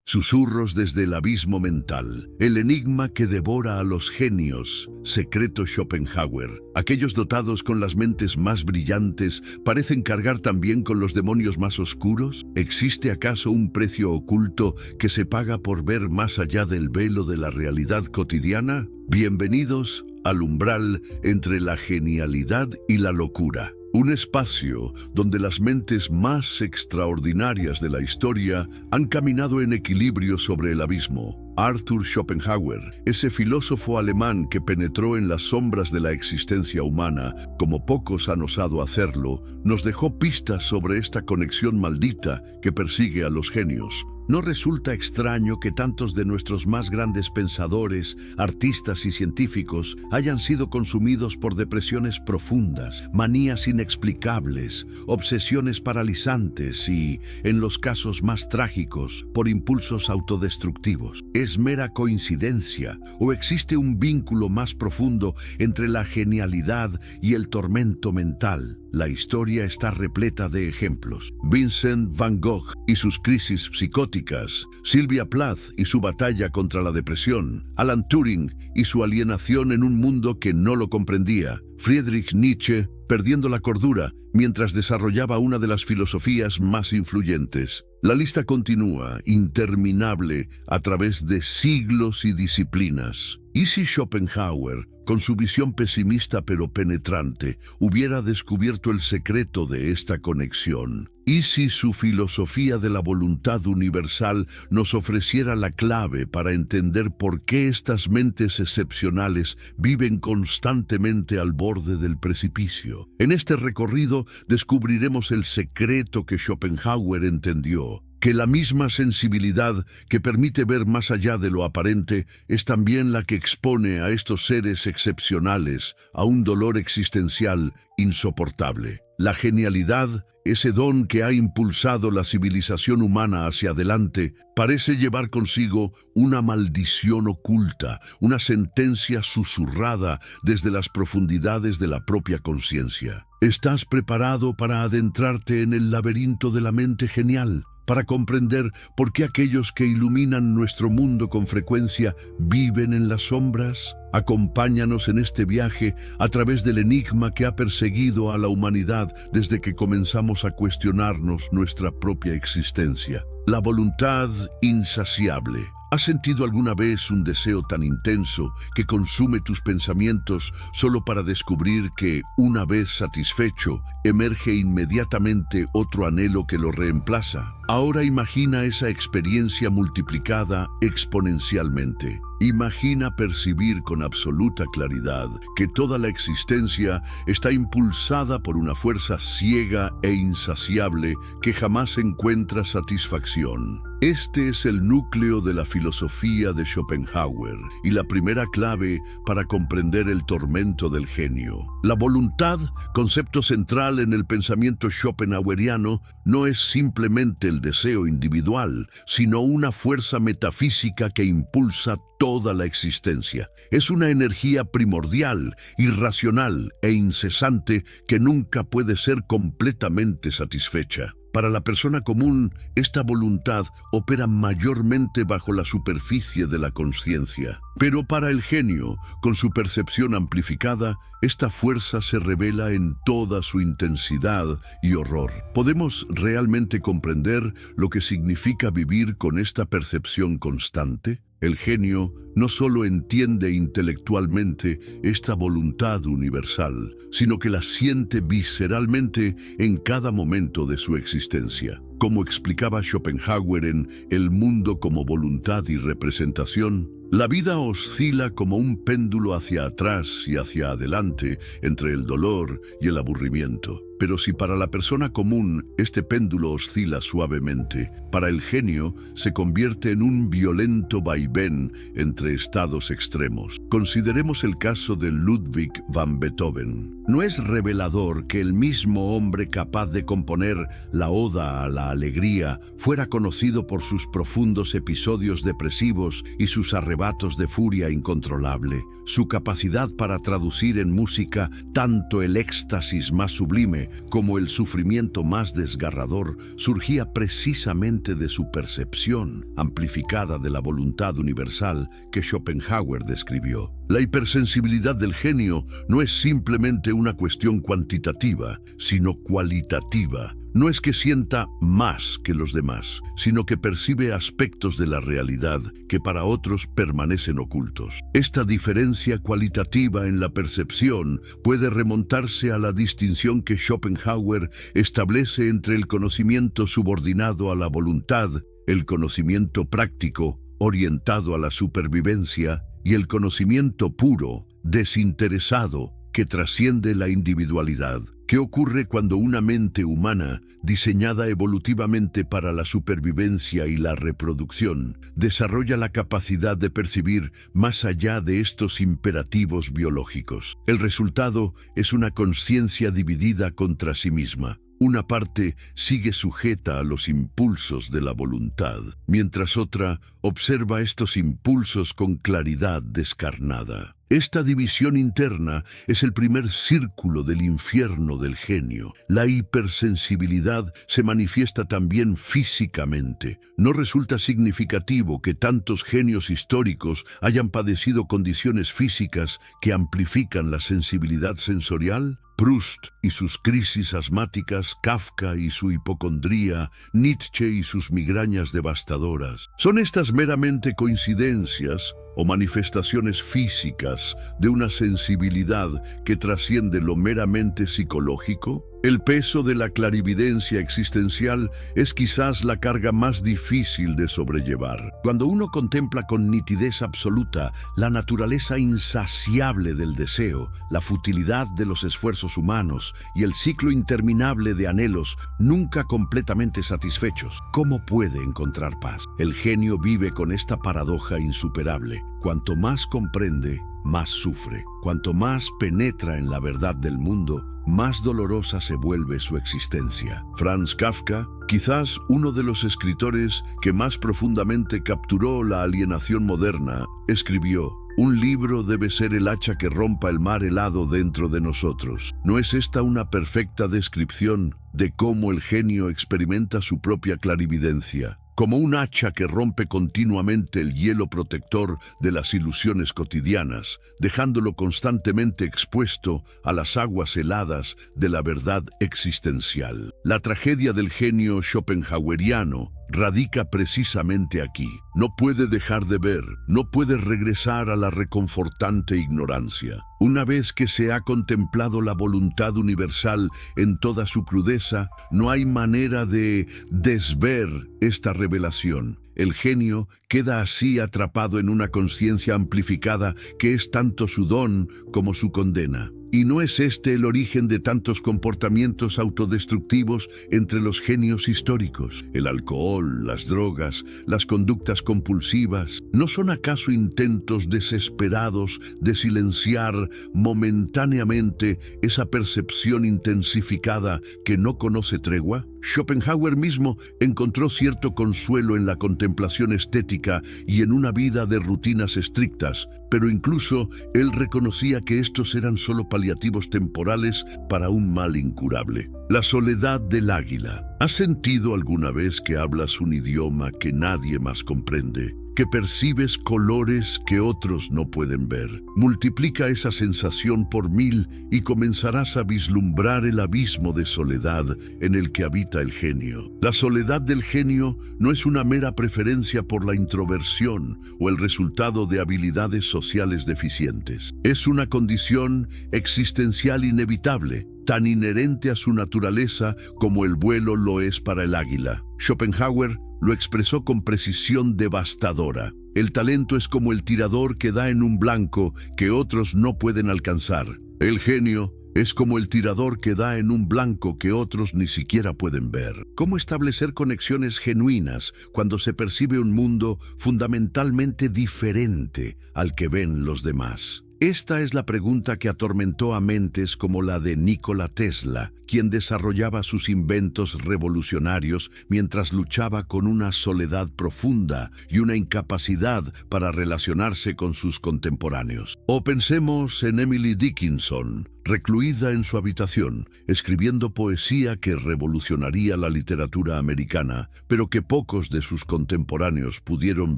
Susurros desde el abismo mental, el enigma que devora a los genios, secreto Schopenhauer. Aquellos dotados con las mentes más brillantes parecen cargar también con los demonios más oscuros. ¿Existe acaso un precio oculto que se paga por ver más allá del velo de la realidad cotidiana? Bienvenidos al umbral entre la genialidad y la locura. Un espacio donde las mentes más extraordinarias de la historia han caminado en equilibrio sobre el abismo. Arthur Schopenhauer, ese filósofo alemán que penetró en las sombras de la existencia humana, como pocos han osado hacerlo, nos dejó pistas sobre esta conexión maldita que persigue a los genios. No resulta extraño que tantos de nuestros más grandes pensadores, artistas y científicos hayan sido consumidos por depresiones profundas, manías inexplicables, obsesiones paralizantes y, en los casos más trágicos, por impulsos autodestructivos. ¿Es mera coincidencia o existe un vínculo más profundo entre la genialidad y el tormento mental? La historia está repleta de ejemplos. Vincent van Gogh y sus crisis psicóticas, Sylvia Plath y su batalla contra la depresión, Alan Turing y su alienación en un mundo que no lo comprendía, Friedrich Nietzsche perdiendo la cordura mientras desarrollaba una de las filosofías más influyentes. La lista continúa, interminable, a través de siglos y disciplinas. ¿Y si Schopenhauer, con su visión pesimista pero penetrante, hubiera descubierto el secreto de esta conexión? ¿Y si su filosofía de la voluntad universal nos ofreciera la clave para entender por qué estas mentes excepcionales viven constantemente al borde del precipicio? En este recorrido descubriremos el secreto que Schopenhauer entendió, que la misma sensibilidad que permite ver más allá de lo aparente es también la que expone a estos seres excepcionales a un dolor existencial insoportable. La genialidad, ese don que ha impulsado la civilización humana hacia adelante, parece llevar consigo una maldición oculta, una sentencia susurrada desde las profundidades de la propia conciencia. ¿Estás preparado para adentrarte en el laberinto de la mente genial? Para comprender por qué aquellos que iluminan nuestro mundo con frecuencia viven en las sombras? Acompáñanos en este viaje a través del enigma que ha perseguido a la humanidad desde que comenzamos a cuestionarnos nuestra propia existencia. La voluntad insaciable. ¿Has sentido alguna vez un deseo tan intenso que consume tus pensamientos solo para descubrir que, una vez satisfecho, emerge inmediatamente otro anhelo que lo reemplaza? Ahora imagina esa experiencia multiplicada exponencialmente. Imagina percibir con absoluta claridad que toda la existencia está impulsada por una fuerza ciega e insaciable que jamás encuentra satisfacción. Este es el núcleo de la filosofía de Schopenhauer y la primera clave para comprender el tormento del genio. La voluntad, concepto central en el pensamiento schopenhaueriano, no es simplemente el deseo individual, sino una fuerza metafísica que impulsa toda la existencia. Es una energía primordial, irracional e incesante que nunca puede ser completamente satisfecha. Para la persona común, esta voluntad opera mayormente bajo la superficie de la conciencia. Pero para el genio, con su percepción amplificada, esta fuerza se revela en toda su intensidad y horror. ¿Podemos realmente comprender lo que significa vivir con esta percepción constante? El genio no solo entiende intelectualmente esta voluntad universal, sino que la siente visceralmente en cada momento de su existencia. Como explicaba Schopenhauer en El mundo como voluntad y representación, la vida oscila como un péndulo hacia atrás y hacia adelante entre el dolor y el aburrimiento. Pero si para la persona común este péndulo oscila suavemente, para el genio se convierte en un violento vaivén entre estados extremos. Consideremos el caso de Ludwig van Beethoven. ¿No es revelador que el mismo hombre capaz de componer la Oda a la Alegría fuera conocido por sus profundos episodios depresivos y sus arrebatos de furia incontrolable? Su capacidad para traducir en música tanto el éxtasis más sublime afirme cómo el sufrimiento más desgarrador surgía precisamente de su percepción amplificada de la voluntad universal que Schopenhauer describió. La hipersensibilidad del genio no es simplemente una cuestión cuantitativa, sino cualitativa. No es que sienta más que los demás, sino que percibe aspectos de la realidad que para otros permanecen ocultos. Esta diferencia cualitativa en la percepción puede remontarse a la distinción que Schopenhauer establece entre el conocimiento subordinado a la voluntad, el conocimiento práctico, orientado a la supervivencia, y el conocimiento puro, desinteresado, que trasciende la individualidad. ¿Qué ocurre cuando una mente humana, diseñada evolutivamente para la supervivencia y la reproducción, desarrolla la capacidad de percibir más allá de estos imperativos biológicos? El resultado es una conciencia dividida contra sí misma. Una parte sigue sujeta a los impulsos de la voluntad, mientras otra observa estos impulsos con claridad descarnada. Esta división interna es el primer círculo del infierno del genio. La hipersensibilidad se manifiesta también físicamente. No resulta significativo que tantos genios históricos hayan padecido condiciones físicas que amplifican la sensibilidad sensorial. Proust y sus crisis asmáticas, Kafka y su hipocondría, Nietzsche y sus migrañas devastadoras. ¿Son estas meramente coincidencias o manifestaciones físicas de una sensibilidad que trasciende lo meramente psicológico? El peso de la clarividencia existencial es quizás la carga más difícil de sobrellevar. Cuando uno contempla con nitidez absoluta la naturaleza insaciable del deseo, la futilidad de los esfuerzos humanos y el ciclo interminable de anhelos nunca completamente satisfechos, ¿cómo puede encontrar paz? El genio vive con esta paradoja insuperable. Cuanto más comprende, más sufre. Cuanto más penetra en la verdad del mundo, más dolorosa se vuelve su existencia. Franz Kafka, quizás uno de los escritores que más profundamente capturó la alienación moderna, escribió: «Un libro debe ser el hacha que rompa el mar helado dentro de nosotros». ¿No es esta una perfecta descripción de cómo el genio experimenta su propia clarividencia? Como un hacha que rompe continuamente el hielo protector de las ilusiones cotidianas, dejándolo constantemente expuesto a las aguas heladas de la verdad existencial. La tragedia del genio schopenhaueriano radica precisamente aquí. No puede dejar de ver, no puede regresar a la reconfortante ignorancia. Una vez que se ha contemplado la voluntad universal en toda su crudeza, no hay manera de desver esta revelación. El genio queda así atrapado en una conciencia amplificada que es tanto su don como su condena. ¿Y no es este el origen de tantos comportamientos autodestructivos entre los genios históricos? El alcohol, las drogas, las conductas compulsivas, ¿no son acaso intentos desesperados de silenciar momentáneamente esa percepción intensificada que no conoce tregua? Schopenhauer mismo encontró cierto consuelo en la contemplación estética y en una vida de rutinas estrictas, pero incluso él reconocía que estos eran solo paliativos temporales para un mal incurable. La soledad del águila. ¿Has sentido alguna vez que hablas un idioma que nadie más comprende? Que percibes colores que otros no pueden ver. Multiplica esa sensación por 1000 y comenzarás a vislumbrar el abismo de soledad en el que habita el genio. La soledad del genio no es una mera preferencia por la introversión o el resultado de habilidades sociales deficientes. Es una condición existencial inevitable, tan inherente a su naturaleza como el vuelo lo es para el águila. Schopenhauer lo expresó con precisión devastadora. El talento es como el tirador que da en un blanco que otros no pueden alcanzar. El genio es como el tirador que da en un blanco que otros ni siquiera pueden ver. ¿Cómo establecer conexiones genuinas cuando se percibe un mundo fundamentalmente diferente al que ven los demás? Esta es la pregunta que atormentó a mentes como la de Nikola Tesla, quien desarrollaba sus inventos revolucionarios mientras luchaba con una soledad profunda y una incapacidad para relacionarse con sus contemporáneos. O pensemos en Emily Dickinson, recluida en su habitación, escribiendo poesía que revolucionaría la literatura americana, pero que pocos de sus contemporáneos pudieron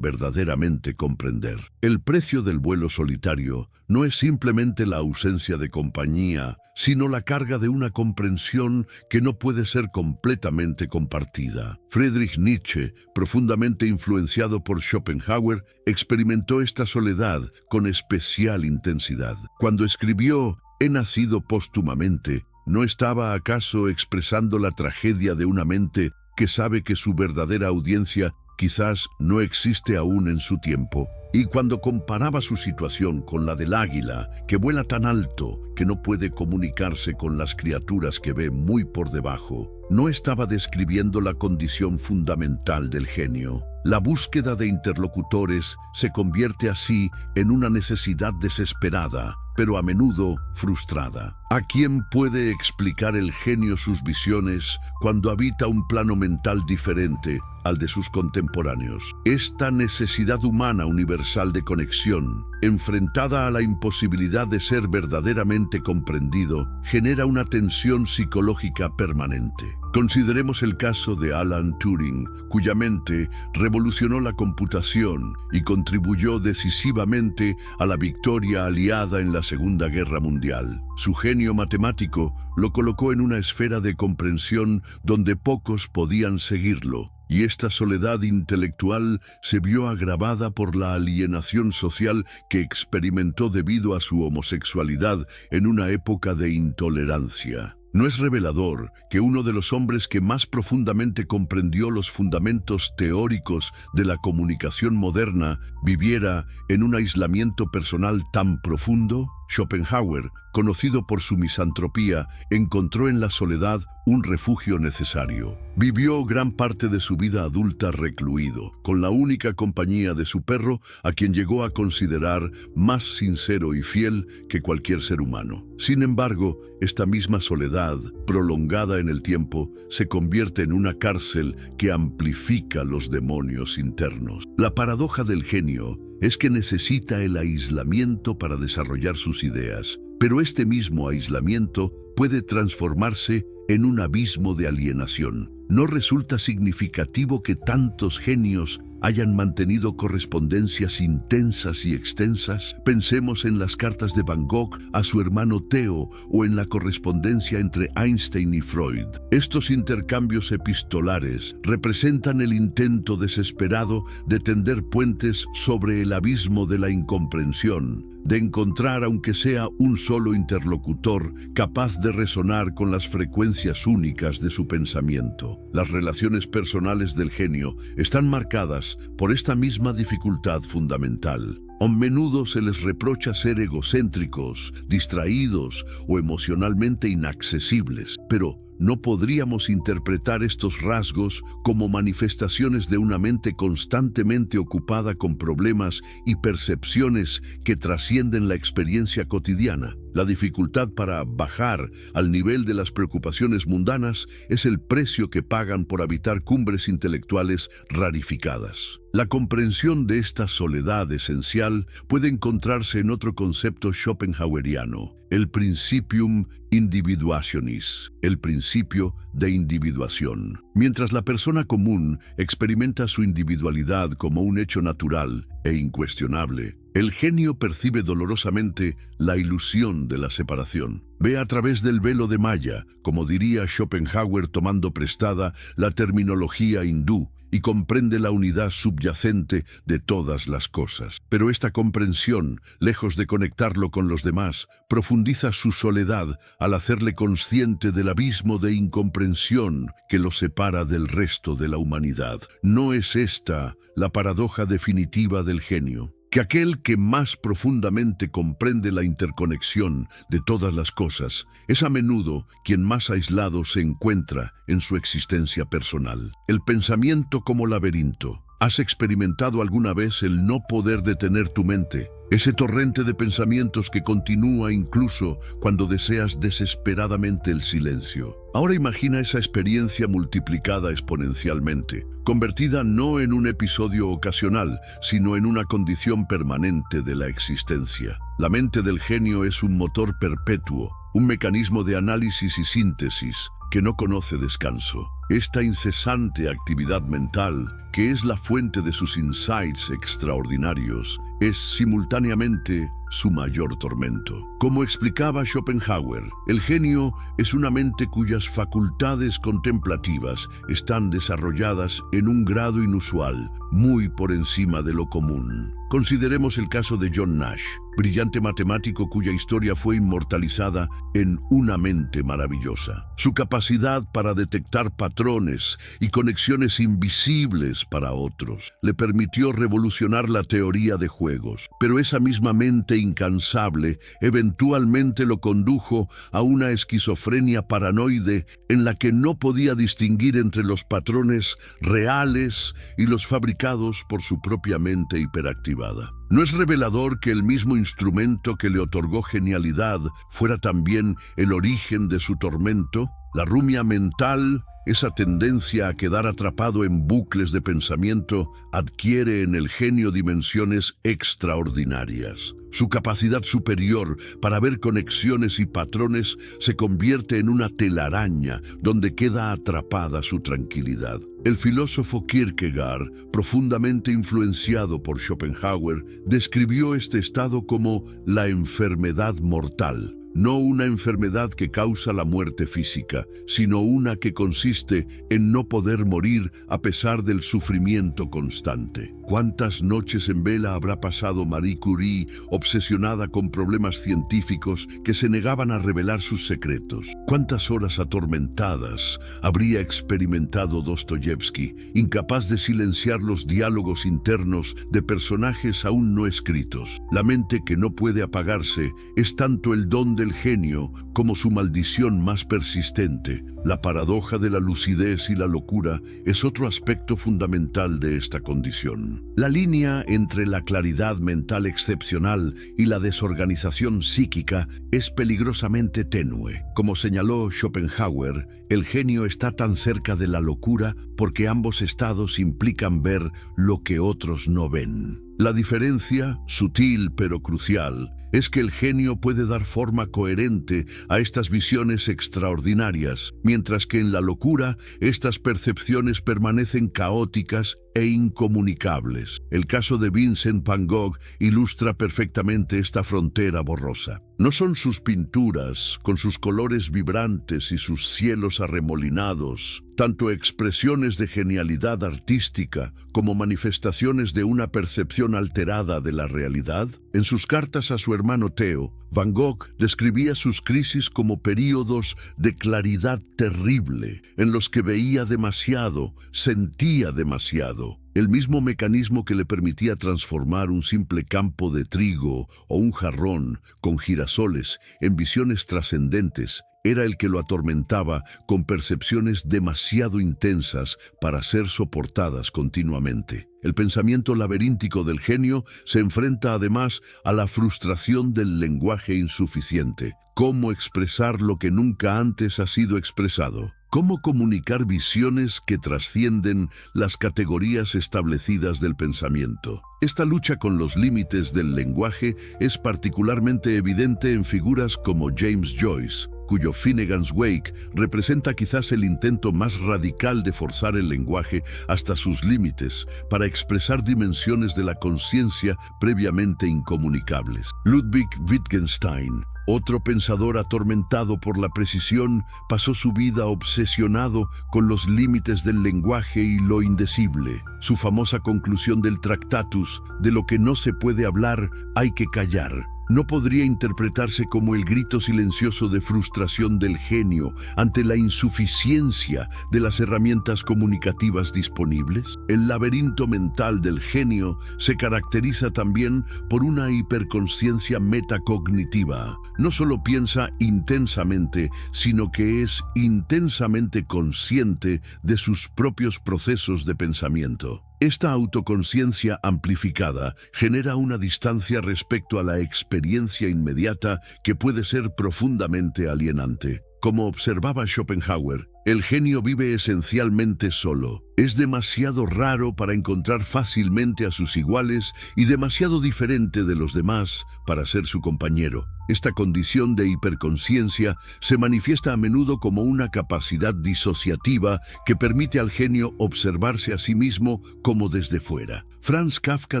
verdaderamente comprender. El precio del vuelo solitario no es simplemente la ausencia de compañía, sino la carga de una comprensión que no puede ser completamente compartida. Friedrich Nietzsche, profundamente influenciado por Schopenhauer, experimentó esta soledad con especial intensidad. Cuando escribió «He nacido póstumamente», ¿no estaba acaso expresando la tragedia de una mente que sabe que su verdadera audiencia quizás no existe aún en su tiempo? Y cuando comparaba su situación con la del águila, que vuela tan alto que no puede comunicarse con las criaturas que ve muy por debajo, no estaba describiendo la condición fundamental del genio. La búsqueda de interlocutores se convierte así en una necesidad desesperada, pero a menudo frustrada. ¿A quién puede explicar el genio sus visiones cuando habita un plano mental diferente al de sus contemporáneos? Esta necesidad humana universal de conexión, enfrentada a la imposibilidad de ser verdaderamente comprendido, genera una tensión psicológica permanente. Consideremos el caso de Alan Turing, cuya mente revolucionó la computación y contribuyó decisivamente a la victoria aliada en la Segunda Guerra Mundial. Su genio matemático lo colocó en una esfera de comprensión donde pocos podían seguirlo, y esta soledad intelectual se vio agravada por la alienación social que experimentó debido a su homosexualidad en una época de intolerancia. ¿No es revelador que uno de los hombres que más profundamente comprendió los fundamentos teóricos de la comunicación moderna viviera en un aislamiento personal tan profundo? Schopenhauer, conocido por su misantropía, encontró en la soledad un refugio necesario. Vivió gran parte de su vida adulta recluido, con la única compañía de su perro, a quien llegó a considerar más sincero y fiel que cualquier ser humano. Sin embargo, esta misma soledad, prolongada en el tiempo, se convierte en una cárcel que amplifica los demonios internos. La paradoja del genio es que necesita el aislamiento para desarrollar sus ideas, pero este mismo aislamiento puede transformarse en un abismo de alienación. ¿No resulta significativo que tantos genios hayan mantenido correspondencias intensas y extensas? Pensemos en las cartas de Van Gogh a su hermano Theo o en la correspondencia entre Einstein y Freud. Estos intercambios epistolares representan el intento desesperado de tender puentes sobre el abismo de la incomprensión, de encontrar aunque sea un solo interlocutor capaz de resonar con las frecuencias únicas de su pensamiento. Las relaciones personales del genio están marcadas por esta misma dificultad fundamental. A menudo se les reprocha ser egocéntricos, distraídos o emocionalmente inaccesibles, pero ¿no podríamos interpretar estos rasgos como manifestaciones de una mente constantemente ocupada con problemas y percepciones que trascienden la experiencia cotidiana? La dificultad para bajar al nivel de las preocupaciones mundanas es el precio que pagan por habitar cumbres intelectuales rarificadas. La comprensión de esta soledad esencial puede encontrarse en otro concepto schopenhaueriano, el principium individuationis, el principio de individuación. Mientras la persona común experimenta su individualidad como un hecho natural e incuestionable, el genio percibe dolorosamente la ilusión de la separación. Ve a través del velo de Maya, como diría Schopenhauer tomando prestada la terminología hindú, y comprende la unidad subyacente de todas las cosas. Pero esta comprensión, lejos de conectarlo con los demás, profundiza su soledad al hacerle consciente del abismo de incomprensión que lo separa del resto de la humanidad. ¿No es esta la paradoja definitiva del genio? Que aquel que más profundamente comprende la interconexión de todas las cosas es a menudo quien más aislado se encuentra en su existencia personal. El pensamiento como laberinto. ¿Has experimentado alguna vez el no poder detener tu mente? Ese torrente de pensamientos que continúa incluso cuando deseas desesperadamente el silencio. Ahora imagina esa experiencia multiplicada exponencialmente, convertida no en un episodio ocasional, sino en una condición permanente de la existencia. La mente del genio es un motor perpetuo, un mecanismo de análisis y síntesis que no conoce descanso. Esta incesante actividad mental, que es la fuente de sus insights extraordinarios, es simultáneamente su mayor tormento. Como explicaba Schopenhauer, el genio es una mente cuyas facultades contemplativas están desarrolladas en un grado inusual, muy por encima de lo común. Consideremos el caso de John Nash, brillante matemático cuya historia fue inmortalizada en Una mente maravillosa. Su capacidad para detectar patrones y conexiones invisibles para otros le permitió revolucionar la teoría de juegos, pero esa misma mente incansable eventualmente lo condujo a una esquizofrenia paranoide en la que no podía distinguir entre los patrones reales y los fabricados por su propia mente hiperactivada. ¿No es revelador que el mismo instrumento que le otorgó genialidad fuera también el origen de su tormento? La rumia mental, esa tendencia a quedar atrapado en bucles de pensamiento, adquiere en el genio dimensiones extraordinarias. Su capacidad superior para ver conexiones y patrones se convierte en una telaraña donde queda atrapada su tranquilidad. El filósofo Kierkegaard, profundamente influenciado por Schopenhauer, describió este estado como la enfermedad mortal. No una enfermedad que causa la muerte física, sino una que consiste en no poder morir a pesar del sufrimiento constante. ¿Cuántas noches en vela habrá pasado Marie Curie, obsesionada con problemas científicos que se negaban a revelar sus secretos? ¿Cuántas horas atormentadas habría experimentado Dostoyevsky, incapaz de silenciar los diálogos internos de personajes aún no escritos? La mente que no puede apagarse es tanto el don del genio como su maldición más persistente. La paradoja de la lucidez y la locura es otro aspecto fundamental de esta condición. La línea entre la claridad mental excepcional y la desorganización psíquica es peligrosamente tenue. Como señaló Schopenhauer, el genio está tan cerca de la locura porque ambos estados implican ver lo que otros no ven. La diferencia, sutil pero crucial, es que el genio puede dar forma coherente a estas visiones extraordinarias, mientras que en la locura estas percepciones permanecen caóticas e incomunicables. El caso de Vincent van Gogh ilustra perfectamente esta frontera borrosa. No son sus pinturas, con sus colores vibrantes y sus cielos arremolinados, tanto expresiones de genialidad artística como manifestaciones de una percepción alterada de la realidad. En sus cartas a su hermano Theo, Van Gogh describía sus crisis como períodos de claridad terrible, en los que veía demasiado, sentía demasiado. El mismo mecanismo que le permitía transformar un simple campo de trigo o un jarrón con girasoles en visiones trascendentes era el que lo atormentaba con percepciones demasiado intensas para ser soportadas continuamente. El pensamiento laberíntico del genio se enfrenta además a la frustración del lenguaje insuficiente. ¿Cómo expresar lo que nunca antes ha sido expresado? ¿Cómo comunicar visiones que trascienden las categorías establecidas del pensamiento? Esta lucha con los límites del lenguaje es particularmente evidente en figuras como James Joyce, cuyo Finnegan's Wake representa quizás el intento más radical de forzar el lenguaje hasta sus límites para expresar dimensiones de la conciencia previamente incomunicables. Ludwig Wittgenstein, otro pensador atormentado por la precisión, pasó su vida obsesionado con los límites del lenguaje y lo indecible. Su famosa conclusión del Tractatus, de lo que no se puede hablar, hay que callar, no podría interpretarse como el grito silencioso de frustración del genio ante la insuficiencia de las herramientas comunicativas disponibles. El laberinto mental del genio se caracteriza también por una hiperconsciencia metacognitiva. No solo piensa intensamente, sino que es intensamente consciente de sus propios procesos de pensamiento. Esta autoconciencia amplificada genera una distancia respecto a la experiencia inmediata que puede ser profundamente alienante. Como observaba Schopenhauer, el genio vive esencialmente solo. Es demasiado raro para encontrar fácilmente a sus iguales y demasiado diferente de los demás para ser su compañero. Esta condición de hiperconsciencia se manifiesta a menudo como una capacidad disociativa que permite al genio observarse a sí mismo como desde fuera. Franz Kafka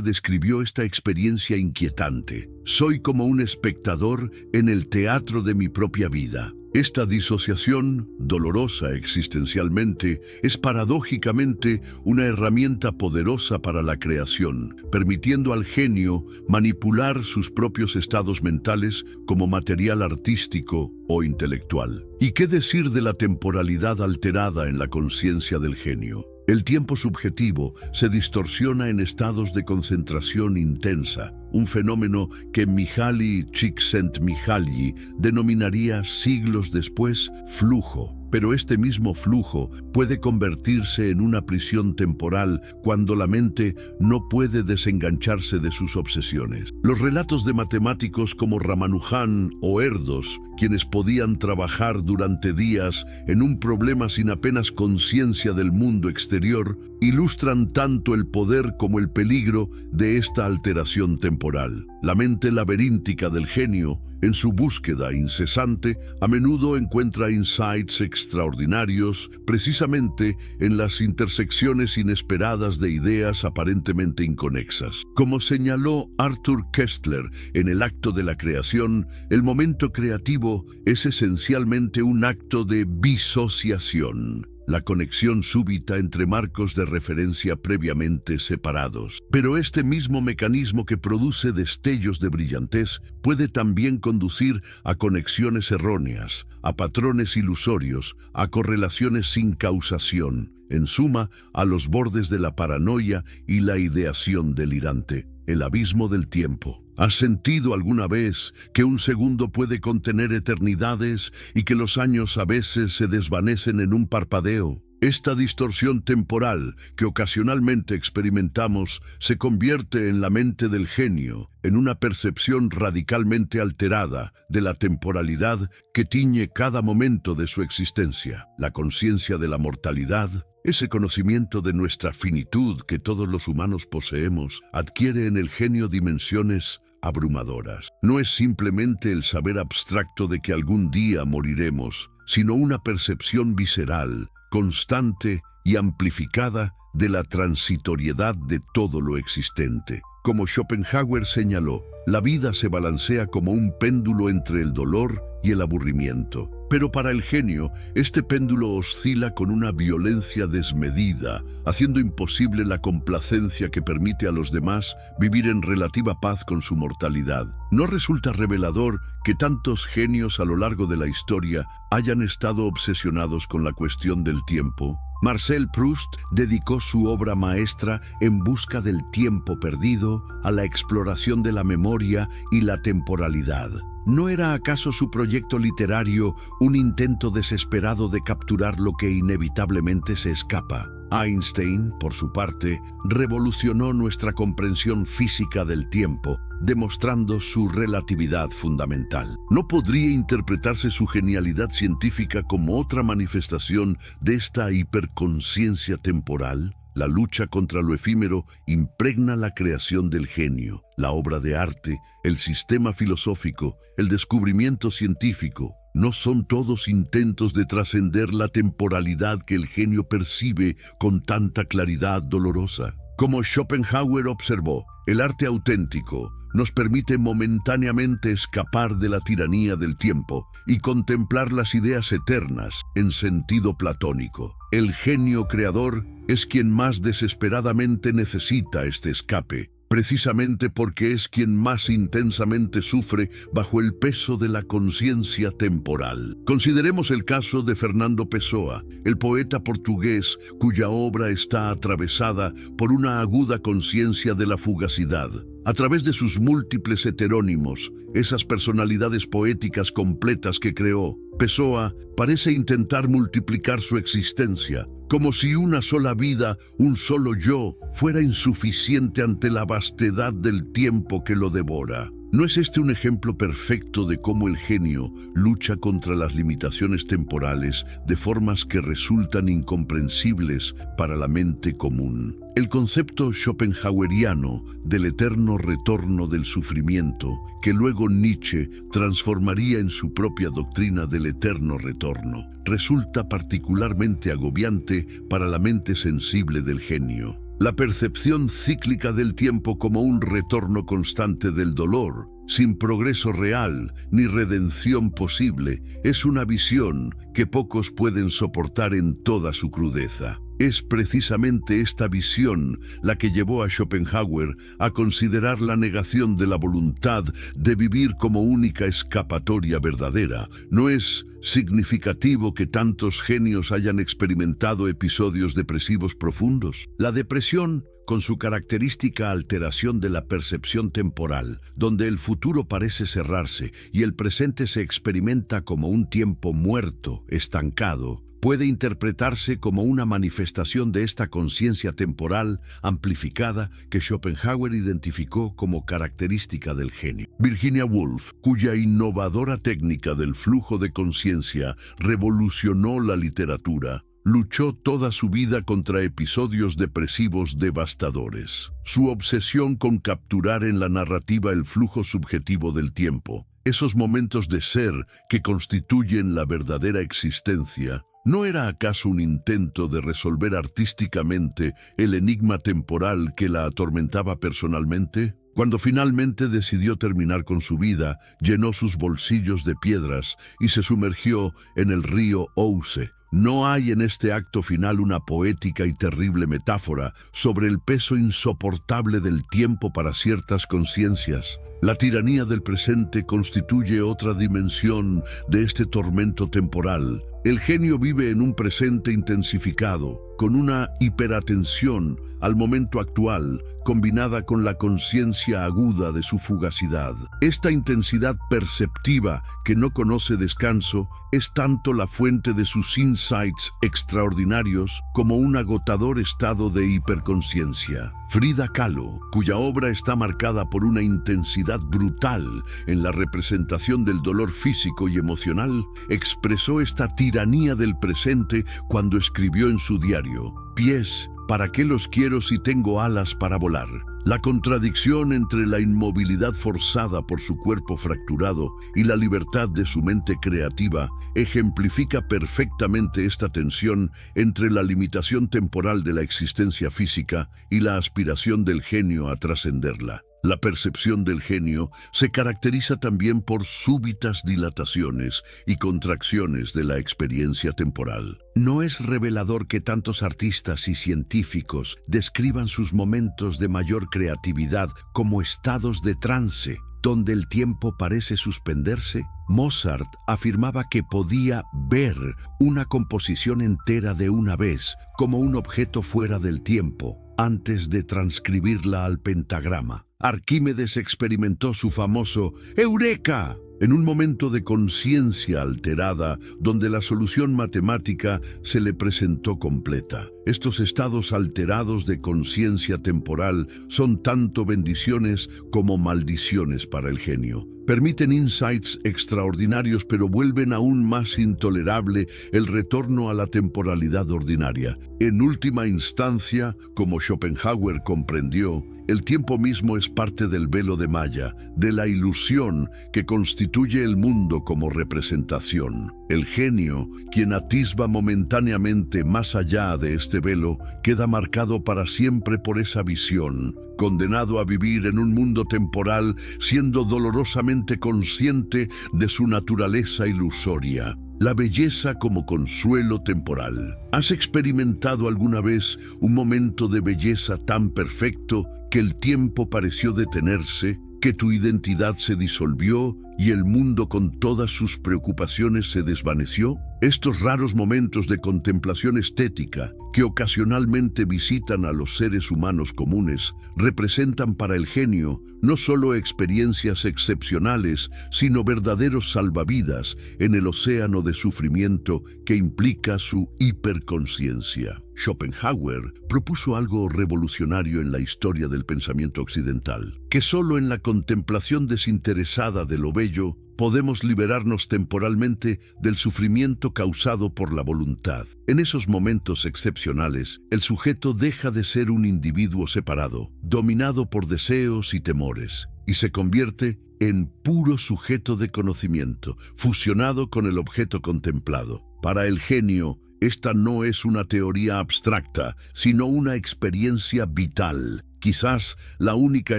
describió esta experiencia inquietante. Soy como un espectador en el teatro de mi propia vida. Esta disociación, dolorosa existencialmente, es paradójicamente una herramienta poderosa para la creación, permitiendo al genio manipular sus propios estados mentales como material artístico o intelectual. ¿Y qué decir de la temporalidad alterada en la conciencia del genio? El tiempo subjetivo se distorsiona en estados de concentración intensa, un fenómeno que Mihaly Csikszentmihalyi denominaría siglos después flujo. Pero este mismo flujo puede convertirse en una prisión temporal cuando la mente no puede desengancharse de sus obsesiones. Los relatos de matemáticos como Ramanujan o Erdős, quienes podían trabajar durante días en un problema sin apenas conciencia del mundo exterior, ilustran tanto el poder como el peligro de esta alteración temporal. La mente laberíntica del genio, en su búsqueda incesante, a menudo encuentra insights extraordinarios precisamente en las intersecciones inesperadas de ideas aparentemente inconexas. Como señaló Arthur Koestler en El acto de la creación, el momento creativo es esencialmente un acto de bisociación, la conexión súbita entre marcos de referencia previamente separados. Pero este mismo mecanismo que produce destellos de brillantez puede también conducir a conexiones erróneas, a patrones ilusorios, a correlaciones sin causación, en suma, a los bordes de la paranoia y la ideación delirante. El abismo del tiempo. ¿Has sentido alguna vez que un segundo puede contener eternidades y que los años a veces se desvanecen en un parpadeo? Esta distorsión temporal que ocasionalmente experimentamos se convierte en la mente del genio, en una percepción radicalmente alterada de la temporalidad que tiñe cada momento de su existencia. La conciencia de la mortalidad, ese conocimiento de nuestra finitud que todos los humanos poseemos, adquiere en el genio dimensiones abrumadoras. No es simplemente el saber abstracto de que algún día moriremos, sino una percepción visceral, constante y amplificada de la transitoriedad de todo lo existente. Como Schopenhauer señaló, la vida se balancea como un péndulo entre el dolor y el aburrimiento. Pero para el genio, este péndulo oscila con una violencia desmedida, haciendo imposible la complacencia que permite a los demás vivir en relativa paz con su mortalidad. ¿No resulta revelador que tantos genios a lo largo de la historia hayan estado obsesionados con la cuestión del tiempo? Marcel Proust dedicó su obra maestra En busca del tiempo perdido a la exploración de la memoria y la temporalidad. ¿No era acaso su proyecto literario un intento desesperado de capturar lo que inevitablemente se escapa? Einstein, por su parte, revolucionó nuestra comprensión física del tiempo, demostrando su relatividad fundamental. ¿No podría interpretarse su genialidad científica como otra manifestación de esta hiperconsciencia temporal? La lucha contra lo efímero impregna la creación del genio, la obra de arte, el sistema filosófico, el descubrimiento científico. ¿No son todos intentos de trascender la temporalidad que el genio percibe con tanta claridad dolorosa? Como Schopenhauer observó, el arte auténtico nos permite momentáneamente escapar de la tiranía del tiempo y contemplar las ideas eternas en sentido platónico. El genio creador es quien más desesperadamente necesita este escape, precisamente porque es quien más intensamente sufre bajo el peso de la conciencia temporal. Consideremos el caso de Fernando Pessoa, el poeta portugués cuya obra está atravesada por una aguda conciencia de la fugacidad. A través de sus múltiples heterónimos, esas personalidades poéticas completas que creó, Pessoa parece intentar multiplicar su existencia, como si una sola vida, un solo yo, fuera insuficiente ante la vastedad del tiempo que lo devora. ¿No es este un ejemplo perfecto de cómo el genio lucha contra las limitaciones temporales de formas que resultan incomprensibles para la mente común? El concepto schopenhaueriano del eterno retorno del sufrimiento, que luego Nietzsche transformaría en su propia doctrina del eterno retorno, resulta particularmente agobiante para la mente sensible del genio. La percepción cíclica del tiempo como un retorno constante del dolor, sin progreso real ni redención posible, es una visión que pocos pueden soportar en toda su crudeza. Es precisamente esta visión la que llevó a Schopenhauer a considerar la negación de la voluntad de vivir como única escapatoria verdadera. ¿No es significativo que tantos genios hayan experimentado episodios depresivos profundos? La depresión, con su característica alteración de la percepción temporal, donde el futuro parece cerrarse y el presente se experimenta como un tiempo muerto, estancado, puede interpretarse como una manifestación de esta conciencia temporal amplificada que Schopenhauer identificó como característica del genio. Virginia Woolf, cuya innovadora técnica del flujo de conciencia revolucionó la literatura, luchó toda su vida contra episodios depresivos devastadores. Su obsesión con capturar en la narrativa el flujo subjetivo del tiempo, esos momentos de ser que constituyen la verdadera existencia, ¿no era acaso un intento de resolver artísticamente el enigma temporal que la atormentaba personalmente? Cuando finalmente decidió terminar con su vida, llenó sus bolsillos de piedras y se sumergió en el río Ouse. ¿No hay en este acto final una poética y terrible metáfora sobre el peso insoportable del tiempo para ciertas conciencias? La tiranía del presente constituye otra dimensión de este tormento temporal. El genio vive en un presente intensificado, con una hiperatención al momento actual, combinada con la conciencia aguda de su fugacidad. Esta intensidad perceptiva, que no conoce descanso, es tanto la fuente de sus insights extraordinarios como un agotador estado de hiperconciencia. Frida Kahlo, cuya obra está marcada por una intensidad brutal en la representación del dolor físico y emocional, expresó esta tiranía del presente cuando escribió en su diario: «Pies, ¿para qué los quiero si tengo alas para volar?». La contradicción entre la inmovilidad forzada por su cuerpo fracturado y la libertad de su mente creativa ejemplifica perfectamente esta tensión entre la limitación temporal de la existencia física y la aspiración del genio a trascenderla. La percepción del genio se caracteriza también por súbitas dilataciones y contracciones de la experiencia temporal. ¿No es revelador que tantos artistas y científicos describan sus momentos de mayor creatividad como estados de trance, donde el tiempo parece suspenderse? Mozart afirmaba que podía ver una composición entera de una vez, como un objeto fuera del tiempo, antes de transcribirla al pentagrama. Arquímedes experimentó su famoso ¡Eureka!, en un momento de conciencia alterada, donde la solución matemática se le presentó completa. Estos estados alterados de conciencia temporal son tanto bendiciones como maldiciones para el genio. Permiten insights extraordinarios, pero vuelven aún más intolerable el retorno a la temporalidad ordinaria. En última instancia, como Schopenhauer comprendió, el tiempo mismo es parte del velo de malla, de la ilusión que constituye el mundo como representación. El genio, quien atisba momentáneamente más allá de este velo, queda marcado para siempre por esa visión, condenado a vivir en un mundo temporal, siendo dolorosamente consciente de su naturaleza ilusoria. La belleza como consuelo temporal. ¿Has experimentado alguna vez un momento de belleza tan perfecto que el tiempo pareció detenerse, que tu identidad se disolvió y el mundo con todas sus preocupaciones se desvaneció? Estos raros momentos de contemplación estética que ocasionalmente visitan a los seres humanos comunes representan para el genio no solo experiencias excepcionales, sino verdaderos salvavidas en el océano de sufrimiento que implica su hiperconciencia. Schopenhauer propuso algo revolucionario en la historia del pensamiento occidental, que solo en la contemplación desinteresada de lo bello podemos liberarnos temporalmente del sufrimiento causado por la voluntad. En esos momentos excepcionales, el sujeto deja de ser un individuo separado, dominado por deseos y temores, y se convierte en puro sujeto de conocimiento, fusionado con el objeto contemplado. Para el genio, esta no es una teoría abstracta, sino una experiencia vital, quizás la única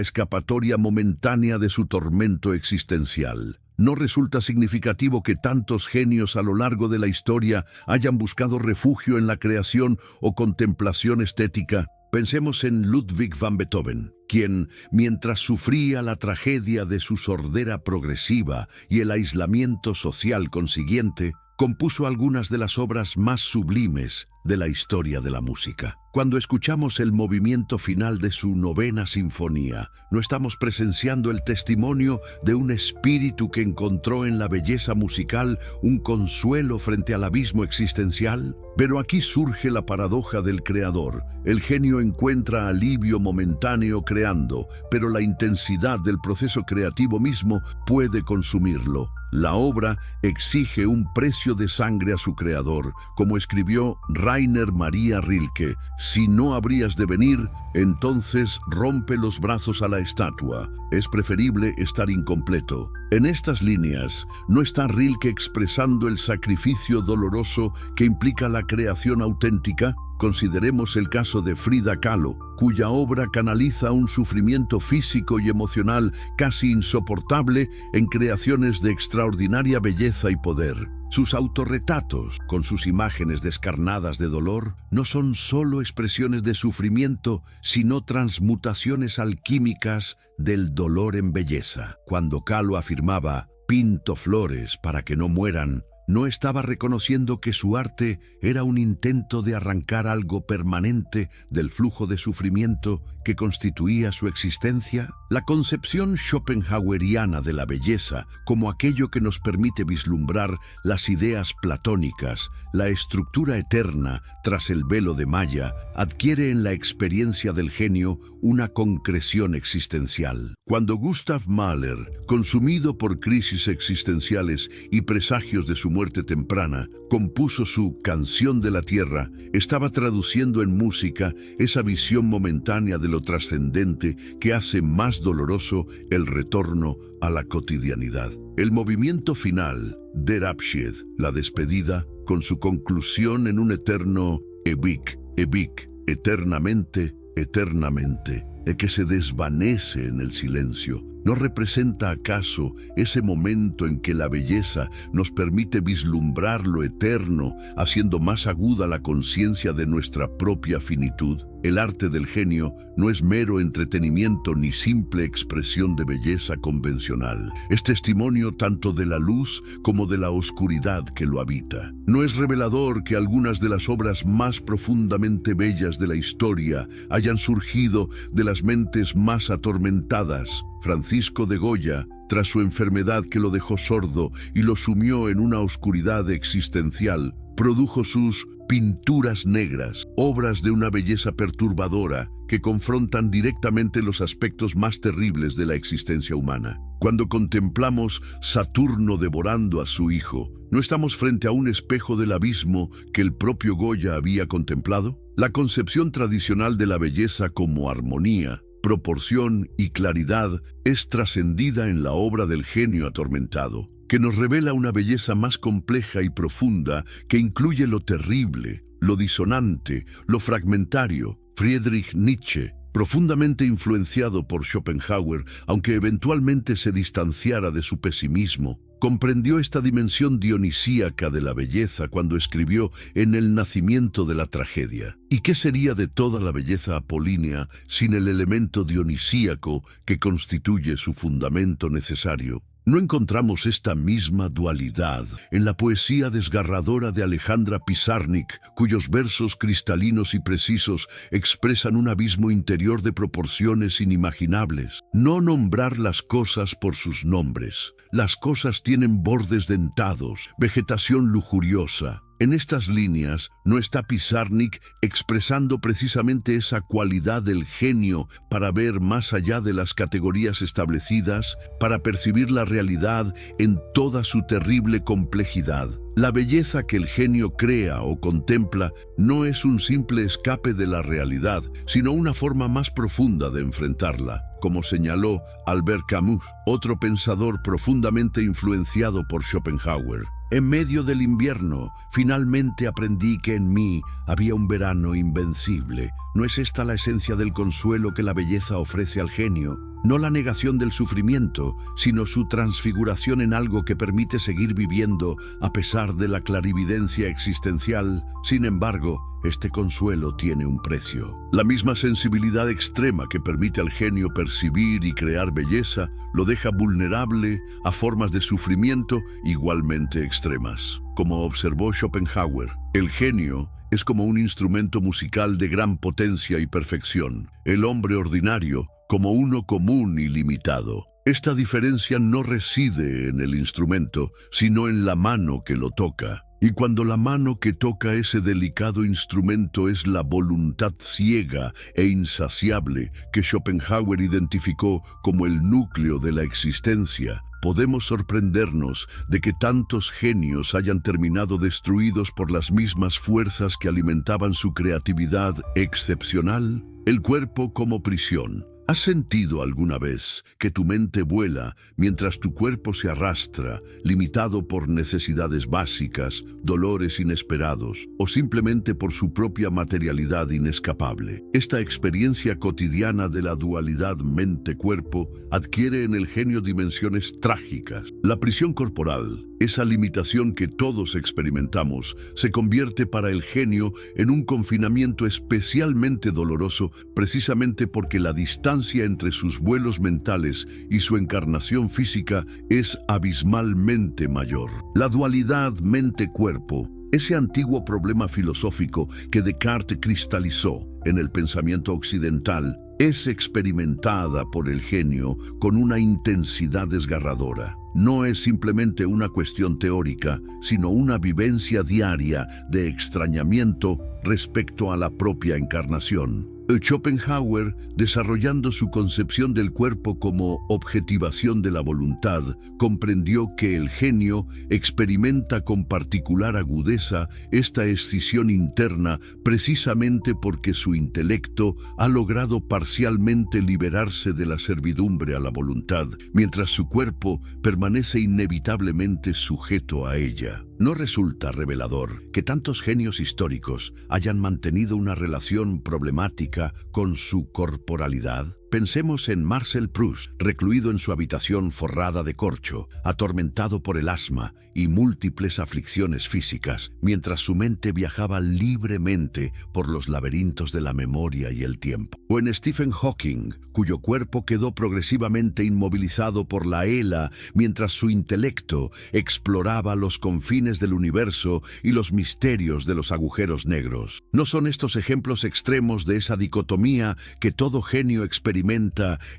escapatoria momentánea de su tormento existencial. No resulta significativo que tantos genios a lo largo de la historia hayan buscado refugio en la creación o contemplación estética. Pensemos en Ludwig van Beethoven, quien, mientras sufría la tragedia de su sordera progresiva y el aislamiento social consiguiente, compuso algunas de las obras más sublimes de la historia de la música. Cuando escuchamos el movimiento final de su novena sinfonía, no estamos presenciando el testimonio de un espíritu que encontró en la belleza musical un consuelo frente al abismo existencial. Pero aquí surge la paradoja del creador. El genio encuentra alivio momentáneo creando, pero la intensidad del proceso creativo mismo puede consumirlo. La obra exige un precio de sangre a su creador, como escribió Rainer Maria Rilke: si no habrías de venir, entonces rompe los brazos a la estatua. Es preferible estar incompleto. En estas líneas, no está Rilke expresando el sacrificio doloroso que implica la creación auténtica. Consideremos el caso de Frida Kahlo, cuya obra canaliza un sufrimiento físico y emocional casi insoportable en creaciones de extraordinaria belleza y poder. Sus autorretratos, con sus imágenes descarnadas de dolor, no son solo expresiones de sufrimiento, sino transmutaciones alquímicas del dolor en belleza. Cuando Kahlo afirmaba «pinto flores para que no mueran», no estaba reconociendo que su arte era un intento de arrancar algo permanente del flujo de sufrimiento que constituía su existencia. La concepción schopenhaueriana de la belleza como aquello que nos permite vislumbrar las ideas platónicas, la estructura eterna tras el velo de Maya, adquiere en la experiencia del genio una concreción existencial. Cuando Gustav Mahler, consumido por crisis existenciales y presagios de su muerte temprana, compuso su Canción de la Tierra, estaba traduciendo en música esa visión momentánea de lo trascendente que hace más doloroso el retorno a la cotidianidad. El movimiento final, Der Abschied, la despedida, con su conclusión en un eterno Ewig, Ewig, eternamente, eternamente, que se desvanece en el silencio. ¿No representa acaso ese momento en que la belleza nos permite vislumbrar lo eterno, haciendo más aguda la conciencia de nuestra propia finitud? El arte del genio no es mero entretenimiento ni simple expresión de belleza convencional. Es testimonio tanto de la luz como de la oscuridad que lo habita. ¿No es revelador que algunas de las obras más profundamente bellas de la historia hayan surgido de las mentes más atormentadas? Francisco de Goya, tras su enfermedad que lo dejó sordo y lo sumió en una oscuridad existencial, produjo sus Pinturas Negras, obras de una belleza perturbadora que confrontan directamente los aspectos más terribles de la existencia humana. Cuando contemplamos Saturno devorando a su hijo, ¿no estamos frente a un espejo del abismo que el propio Goya había contemplado? La concepción tradicional de la belleza como armonía, proporción y claridad es trascendida en la obra del genio atormentado, que nos revela una belleza más compleja y profunda que incluye lo terrible, lo disonante, lo fragmentario. Friedrich Nietzsche, profundamente influenciado por Schopenhauer, aunque eventualmente se distanciara de su pesimismo, comprendió esta dimensión dionisíaca de la belleza cuando escribió En el nacimiento de la tragedia. ¿Y qué sería de toda la belleza apolínea sin el elemento dionisíaco que constituye su fundamento necesario? ¿No encontramos esta misma dualidad en la poesía desgarradora de Alejandra Pizarnik, cuyos versos cristalinos y precisos expresan un abismo interior de proporciones inimaginables? No nombrar las cosas por sus nombres. Las cosas tienen bordes dentados, vegetación lujuriosa, En estas líneas no está Pizarnik expresando precisamente esa cualidad del genio para ver más allá de las categorías establecidas, para percibir la realidad en toda su terrible complejidad. La belleza que el genio crea o contempla no es un simple escape de la realidad, sino una forma más profunda de enfrentarla, como señaló Albert Camus, otro pensador profundamente influenciado por Schopenhauer. En medio del invierno, finalmente aprendí que en mí había un verano invencible. ¿No es esta la esencia del consuelo que la belleza ofrece al genio? No la negación del sufrimiento, sino su transfiguración en algo que permite seguir viviendo a pesar de la clarividencia existencial. Sin embargo, este consuelo tiene un precio. La misma sensibilidad extrema que permite al genio percibir y crear belleza lo deja vulnerable a formas de sufrimiento igualmente extremas. Como observó Schopenhauer, el genio es como un instrumento musical de gran potencia y perfección. El hombre ordinario como uno común y limitado. Esta diferencia no reside en el instrumento, sino en la mano que lo toca. Y cuando la mano que toca ese delicado instrumento es la voluntad ciega e insaciable que Schopenhauer identificó como el núcleo de la existencia, podemos sorprendernos de que tantos genios hayan terminado destruidos por las mismas fuerzas que alimentaban su creatividad excepcional. El cuerpo como prisión. ¿Has sentido alguna vez que tu mente vuela mientras tu cuerpo se arrastra, limitado por necesidades básicas, dolores inesperados o simplemente por su propia materialidad inescapable? Esta experiencia cotidiana de la dualidad mente-cuerpo adquiere en el genio dimensiones trágicas. La prisión corporal, esa limitación que todos experimentamos, se convierte para el genio en un confinamiento especialmente doloroso precisamente porque la distancia entre sus vuelos mentales y su encarnación física es abismalmente mayor. La dualidad mente-cuerpo, ese antiguo problema filosófico que Descartes cristalizó en el pensamiento occidental, es experimentada por el genio con una intensidad desgarradora. No es simplemente una cuestión teórica, sino una vivencia diaria de extrañamiento respecto a la propia encarnación. Schopenhauer, desarrollando su concepción del cuerpo como objetivación de la voluntad, comprendió que el genio experimenta con particular agudeza esta escisión interna precisamente porque su intelecto ha logrado parcialmente liberarse de la servidumbre a la voluntad, mientras su cuerpo permanece inevitablemente sujeto a ella. ¿No resulta revelador que tantos genios históricos hayan mantenido una relación problemática con su corporalidad? Pensemos en Marcel Proust, recluido en su habitación forrada de corcho, atormentado por el asma y múltiples aflicciones físicas, mientras su mente viajaba libremente por los laberintos de la memoria y el tiempo. O en Stephen Hawking, cuyo cuerpo quedó progresivamente inmovilizado por la ELA, mientras su intelecto exploraba los confines del universo y los misterios de los agujeros negros. ¿No son estos ejemplos extremos de esa dicotomía que todo genio experimenta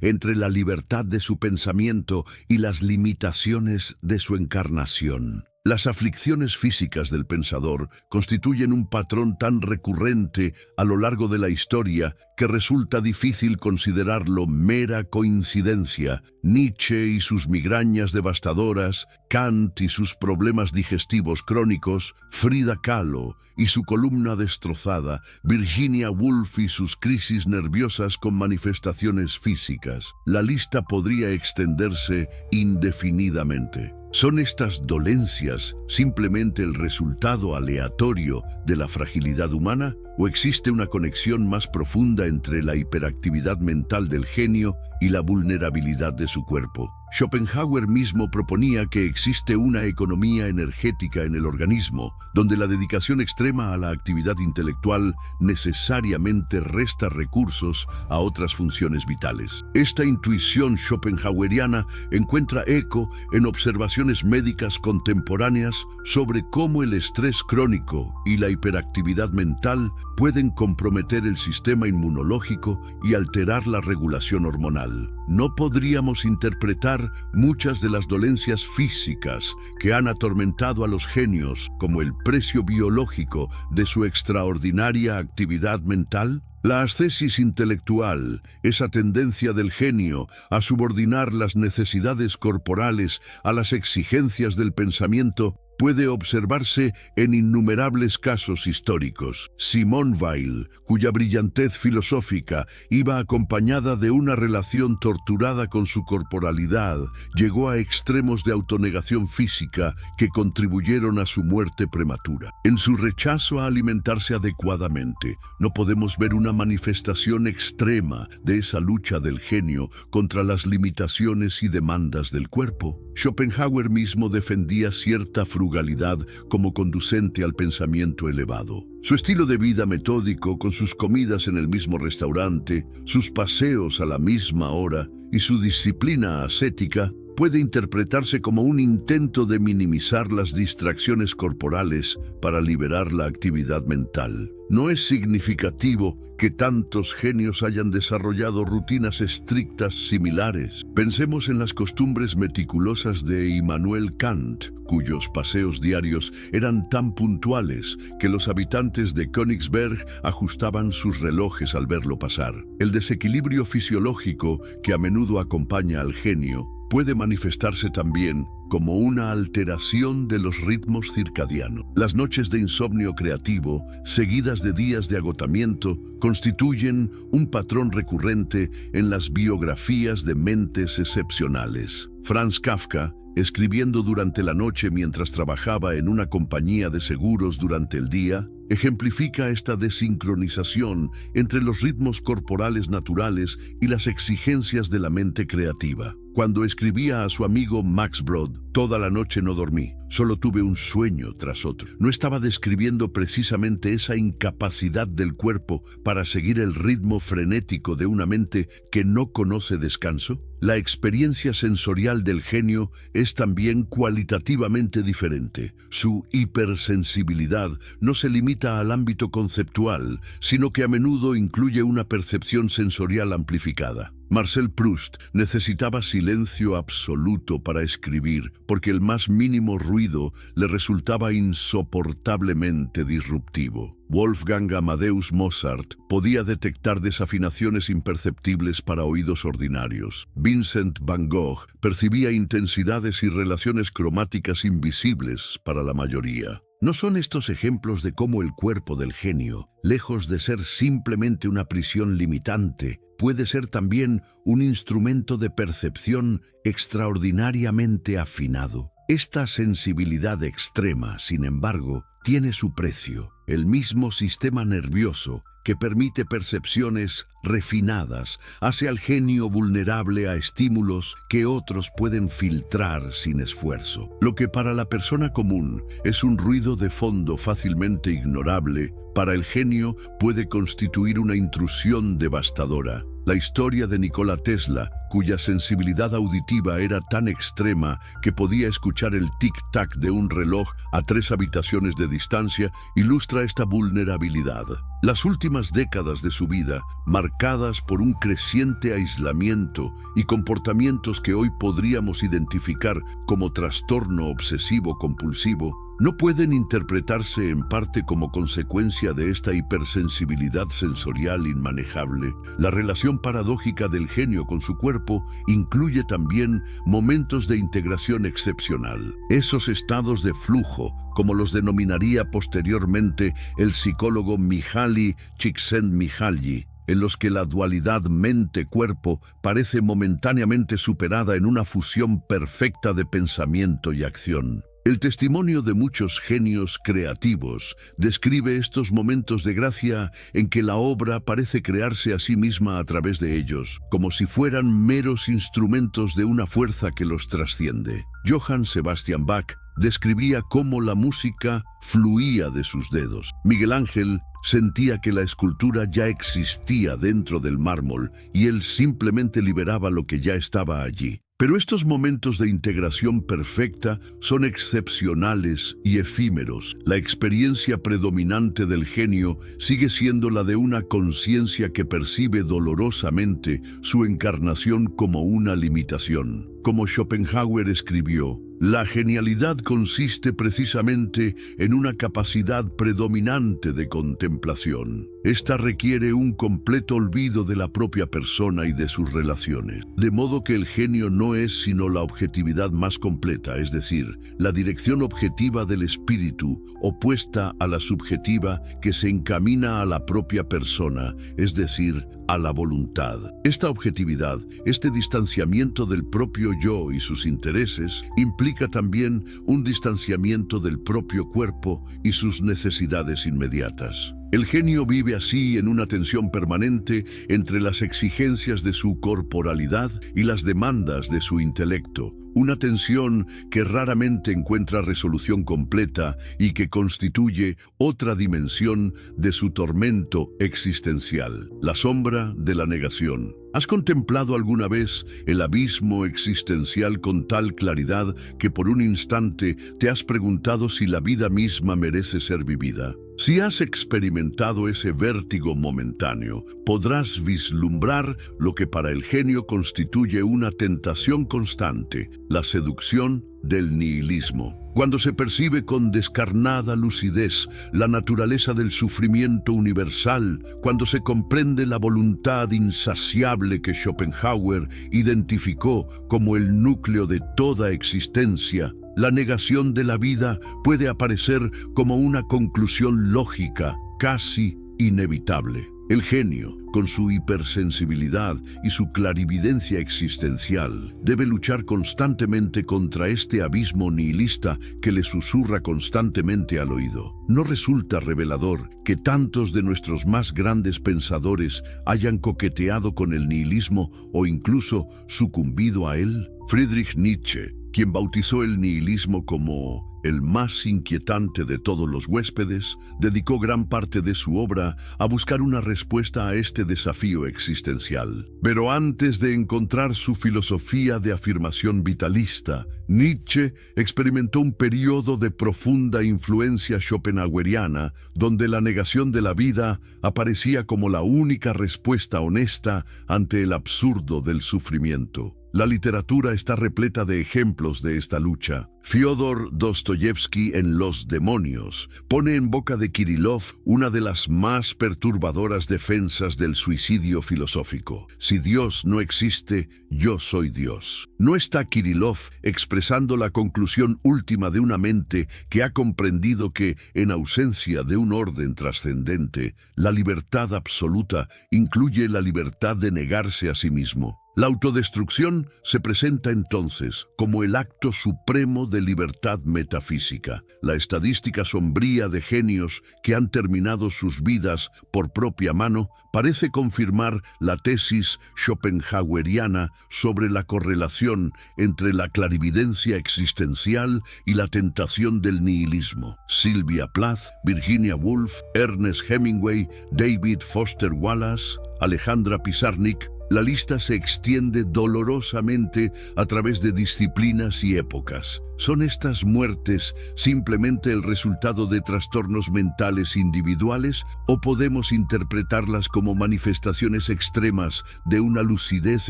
entre la libertad de su pensamiento y las limitaciones de su encarnación? Las aflicciones físicas del pensador constituyen un patrón tan recurrente a lo largo de la historia que resulta difícil considerarlo mera coincidencia. Nietzsche y sus migrañas devastadoras, Kant y sus problemas digestivos crónicos, Frida Kahlo y su columna destrozada, Virginia Woolf y sus crisis nerviosas con manifestaciones físicas. La lista podría extenderse indefinidamente. ¿Son estas dolencias simplemente el resultado aleatorio de la fragilidad humana? ¿O existe una conexión más profunda entre la hiperactividad mental del genio y la vulnerabilidad de su cuerpo? Schopenhauer mismo proponía que existe una economía energética en el organismo, donde la dedicación extrema a la actividad intelectual necesariamente resta recursos a otras funciones vitales. Esta intuición schopenhaueriana encuentra eco en observaciones médicas contemporáneas sobre cómo el estrés crónico y la hiperactividad mental pueden comprometer el sistema inmunológico y alterar la regulación hormonal. no podríamos interpretar muchas de las dolencias físicas que han atormentado a los genios como el precio biológico de su extraordinaria actividad mental? La ascesis intelectual, esa tendencia del genio a subordinar las necesidades corporales a las exigencias del pensamiento, puede observarse en innumerables casos históricos. Simone Weil, cuya brillantez filosófica iba acompañada de una relación torturada con su corporalidad, llegó a extremos de autonegación física que contribuyeron a su muerte prematura. En su rechazo a alimentarse adecuadamente, no podemos ver una manifestación extrema de esa lucha del genio contra las limitaciones y demandas del cuerpo. Schopenhauer mismo defendía cierta frugalidad como conducente al pensamiento elevado. Su estilo de vida metódico, con sus comidas en el mismo restaurante, sus paseos a la misma hora y su disciplina ascética, puede interpretarse como un intento de minimizar las distracciones corporales para liberar la actividad mental. No es significativo que tantos genios hayan desarrollado rutinas estrictas similares. Pensemos en las costumbres meticulosas de Immanuel Kant, cuyos paseos diarios eran tan puntuales que los habitantes de Königsberg ajustaban sus relojes al verlo pasar. El desequilibrio fisiológico que a menudo acompaña al genio puede manifestarse también como una alteración de los ritmos circadianos. Las noches de insomnio creativo, seguidas de días de agotamiento, constituyen un patrón recurrente en las biografías de mentes excepcionales. Franz Kafka, escribiendo durante la noche mientras trabajaba en una compañía de seguros durante el día, ejemplifica esta desincronización entre los ritmos corporales naturales y las exigencias de la mente creativa. Cuando escribía a su amigo Max Brod, toda la noche no dormí, solo tuve un sueño tras otro. ¿No estaba describiendo precisamente esa incapacidad del cuerpo para seguir el ritmo frenético de una mente que no conoce descanso? La experiencia sensorial del genio es también cualitativamente diferente. Su hipersensibilidad no se limita al ámbito conceptual, sino que a menudo incluye una percepción sensorial amplificada. Marcel Proust necesitaba silencio absoluto para escribir, porque el más mínimo ruido le resultaba insoportablemente disruptivo. Wolfgang Amadeus Mozart podía detectar desafinaciones imperceptibles para oídos ordinarios. Vincent van Gogh percibía intensidades y relaciones cromáticas invisibles para la mayoría. ¿No son estos ejemplos de cómo el cuerpo del genio, lejos de ser simplemente una prisión limitante, puede ser también un instrumento de percepción extraordinariamente afinado? Esta sensibilidad extrema, sin embargo, tiene su precio. El mismo sistema nervioso que permite percepciones refinadas hace al genio vulnerable a estímulos que otros pueden filtrar sin esfuerzo. Lo que para la persona común es un ruido de fondo fácilmente ignorable, para el genio puede constituir una intrusión devastadora. La historia de Nikola Tesla, cuya sensibilidad auditiva era tan extrema que podía escuchar el tic-tac de un reloj a 3 habitaciones de distancia, ilustra esta vulnerabilidad. Las últimas décadas de su vida, marcadas por un creciente aislamiento y comportamientos que hoy podríamos identificar como trastorno obsesivo-compulsivo, no pueden interpretarse en parte como consecuencia de esta hipersensibilidad sensorial inmanejable. La relación paradójica del genio con su cuerpo incluye también momentos de integración excepcional. Esos estados de flujo, como los denominaría posteriormente el psicólogo Mihaly Csikszentmihalyi, en los que la dualidad mente-cuerpo parece momentáneamente superada en una fusión perfecta de pensamiento y acción. El testimonio de muchos genios creativos describe estos momentos de gracia en que la obra parece crearse a sí misma a través de ellos, como si fueran meros instrumentos de una fuerza que los trasciende. Johann Sebastian Bach describía cómo la música fluía de sus dedos. Miguel Ángel sentía que la escultura ya existía dentro del mármol y él simplemente liberaba lo que ya estaba allí. Pero estos momentos de integración perfecta son excepcionales y efímeros. La experiencia predominante del genio sigue siendo la de una conciencia que percibe dolorosamente su encarnación como una limitación. Como Schopenhauer escribió, la genialidad consiste precisamente en una capacidad predominante de contemplación. Esta requiere un completo olvido de la propia persona y de sus relaciones. De modo que el genio no es sino la objetividad más completa, es decir, la dirección objetiva del espíritu, opuesta a la subjetiva que se encamina a la propia persona, es decir, a la voluntad. Esta objetividad, este distanciamiento del propio yo y sus intereses, implica también un distanciamiento del propio cuerpo y sus necesidades inmediatas. El genio vive así en una tensión permanente entre las exigencias de su corporalidad y las demandas de su intelecto, una tensión que raramente encuentra resolución completa y que constituye otra dimensión de su tormento existencial, la sombra de la negación. ¿Has contemplado alguna vez el abismo existencial con tal claridad que por un instante te has preguntado si la vida misma merece ser vivida? Si has experimentado ese vértigo momentáneo, podrás vislumbrar lo que para el genio constituye una tentación constante, la seducción del nihilismo. Cuando se percibe con descarnada lucidez la naturaleza del sufrimiento universal, cuando se comprende la voluntad insaciable que Schopenhauer identificó como el núcleo de toda existencia, la negación de la vida puede aparecer como una conclusión lógica, casi inevitable. El genio, con su hipersensibilidad y su clarividencia existencial, debe luchar constantemente contra este abismo nihilista que le susurra constantemente al oído. ¿No resulta revelador que tantos de nuestros más grandes pensadores hayan coqueteado con el nihilismo o incluso sucumbido a él? Friedrich Nietzsche, quien bautizó el nihilismo como el más inquietante de todos los huéspedes, dedicó gran parte de su obra a buscar una respuesta a este desafío existencial. Pero antes de encontrar su filosofía de afirmación vitalista, Nietzsche experimentó un periodo de profunda influencia schopenhaueriana, donde la negación de la vida aparecía como la única respuesta honesta ante el absurdo del sufrimiento. La literatura está repleta de ejemplos de esta lucha. Fyodor Dostoyevsky en Los demonios pone en boca de Kirillov una de las más perturbadoras defensas del suicidio filosófico. Si Dios no existe, yo soy Dios. ¿No está Kirillov expresando la conclusión última de una mente que ha comprendido que, en ausencia de un orden trascendente, la libertad absoluta incluye la libertad de negarse a sí mismo? La autodestrucción se presenta entonces como el acto supremo de libertad metafísica. La estadística sombría de genios que han terminado sus vidas por propia mano parece confirmar la tesis schopenhaueriana sobre la correlación entre la clarividencia existencial y la tentación del nihilismo. Sylvia Plath, Virginia Woolf, Ernest Hemingway, David Foster Wallace, Alejandra Pizarnik. La lista se extiende dolorosamente a través de disciplinas y épocas. ¿Son estas muertes simplemente el resultado de trastornos mentales individuales o podemos interpretarlas como manifestaciones extremas de una lucidez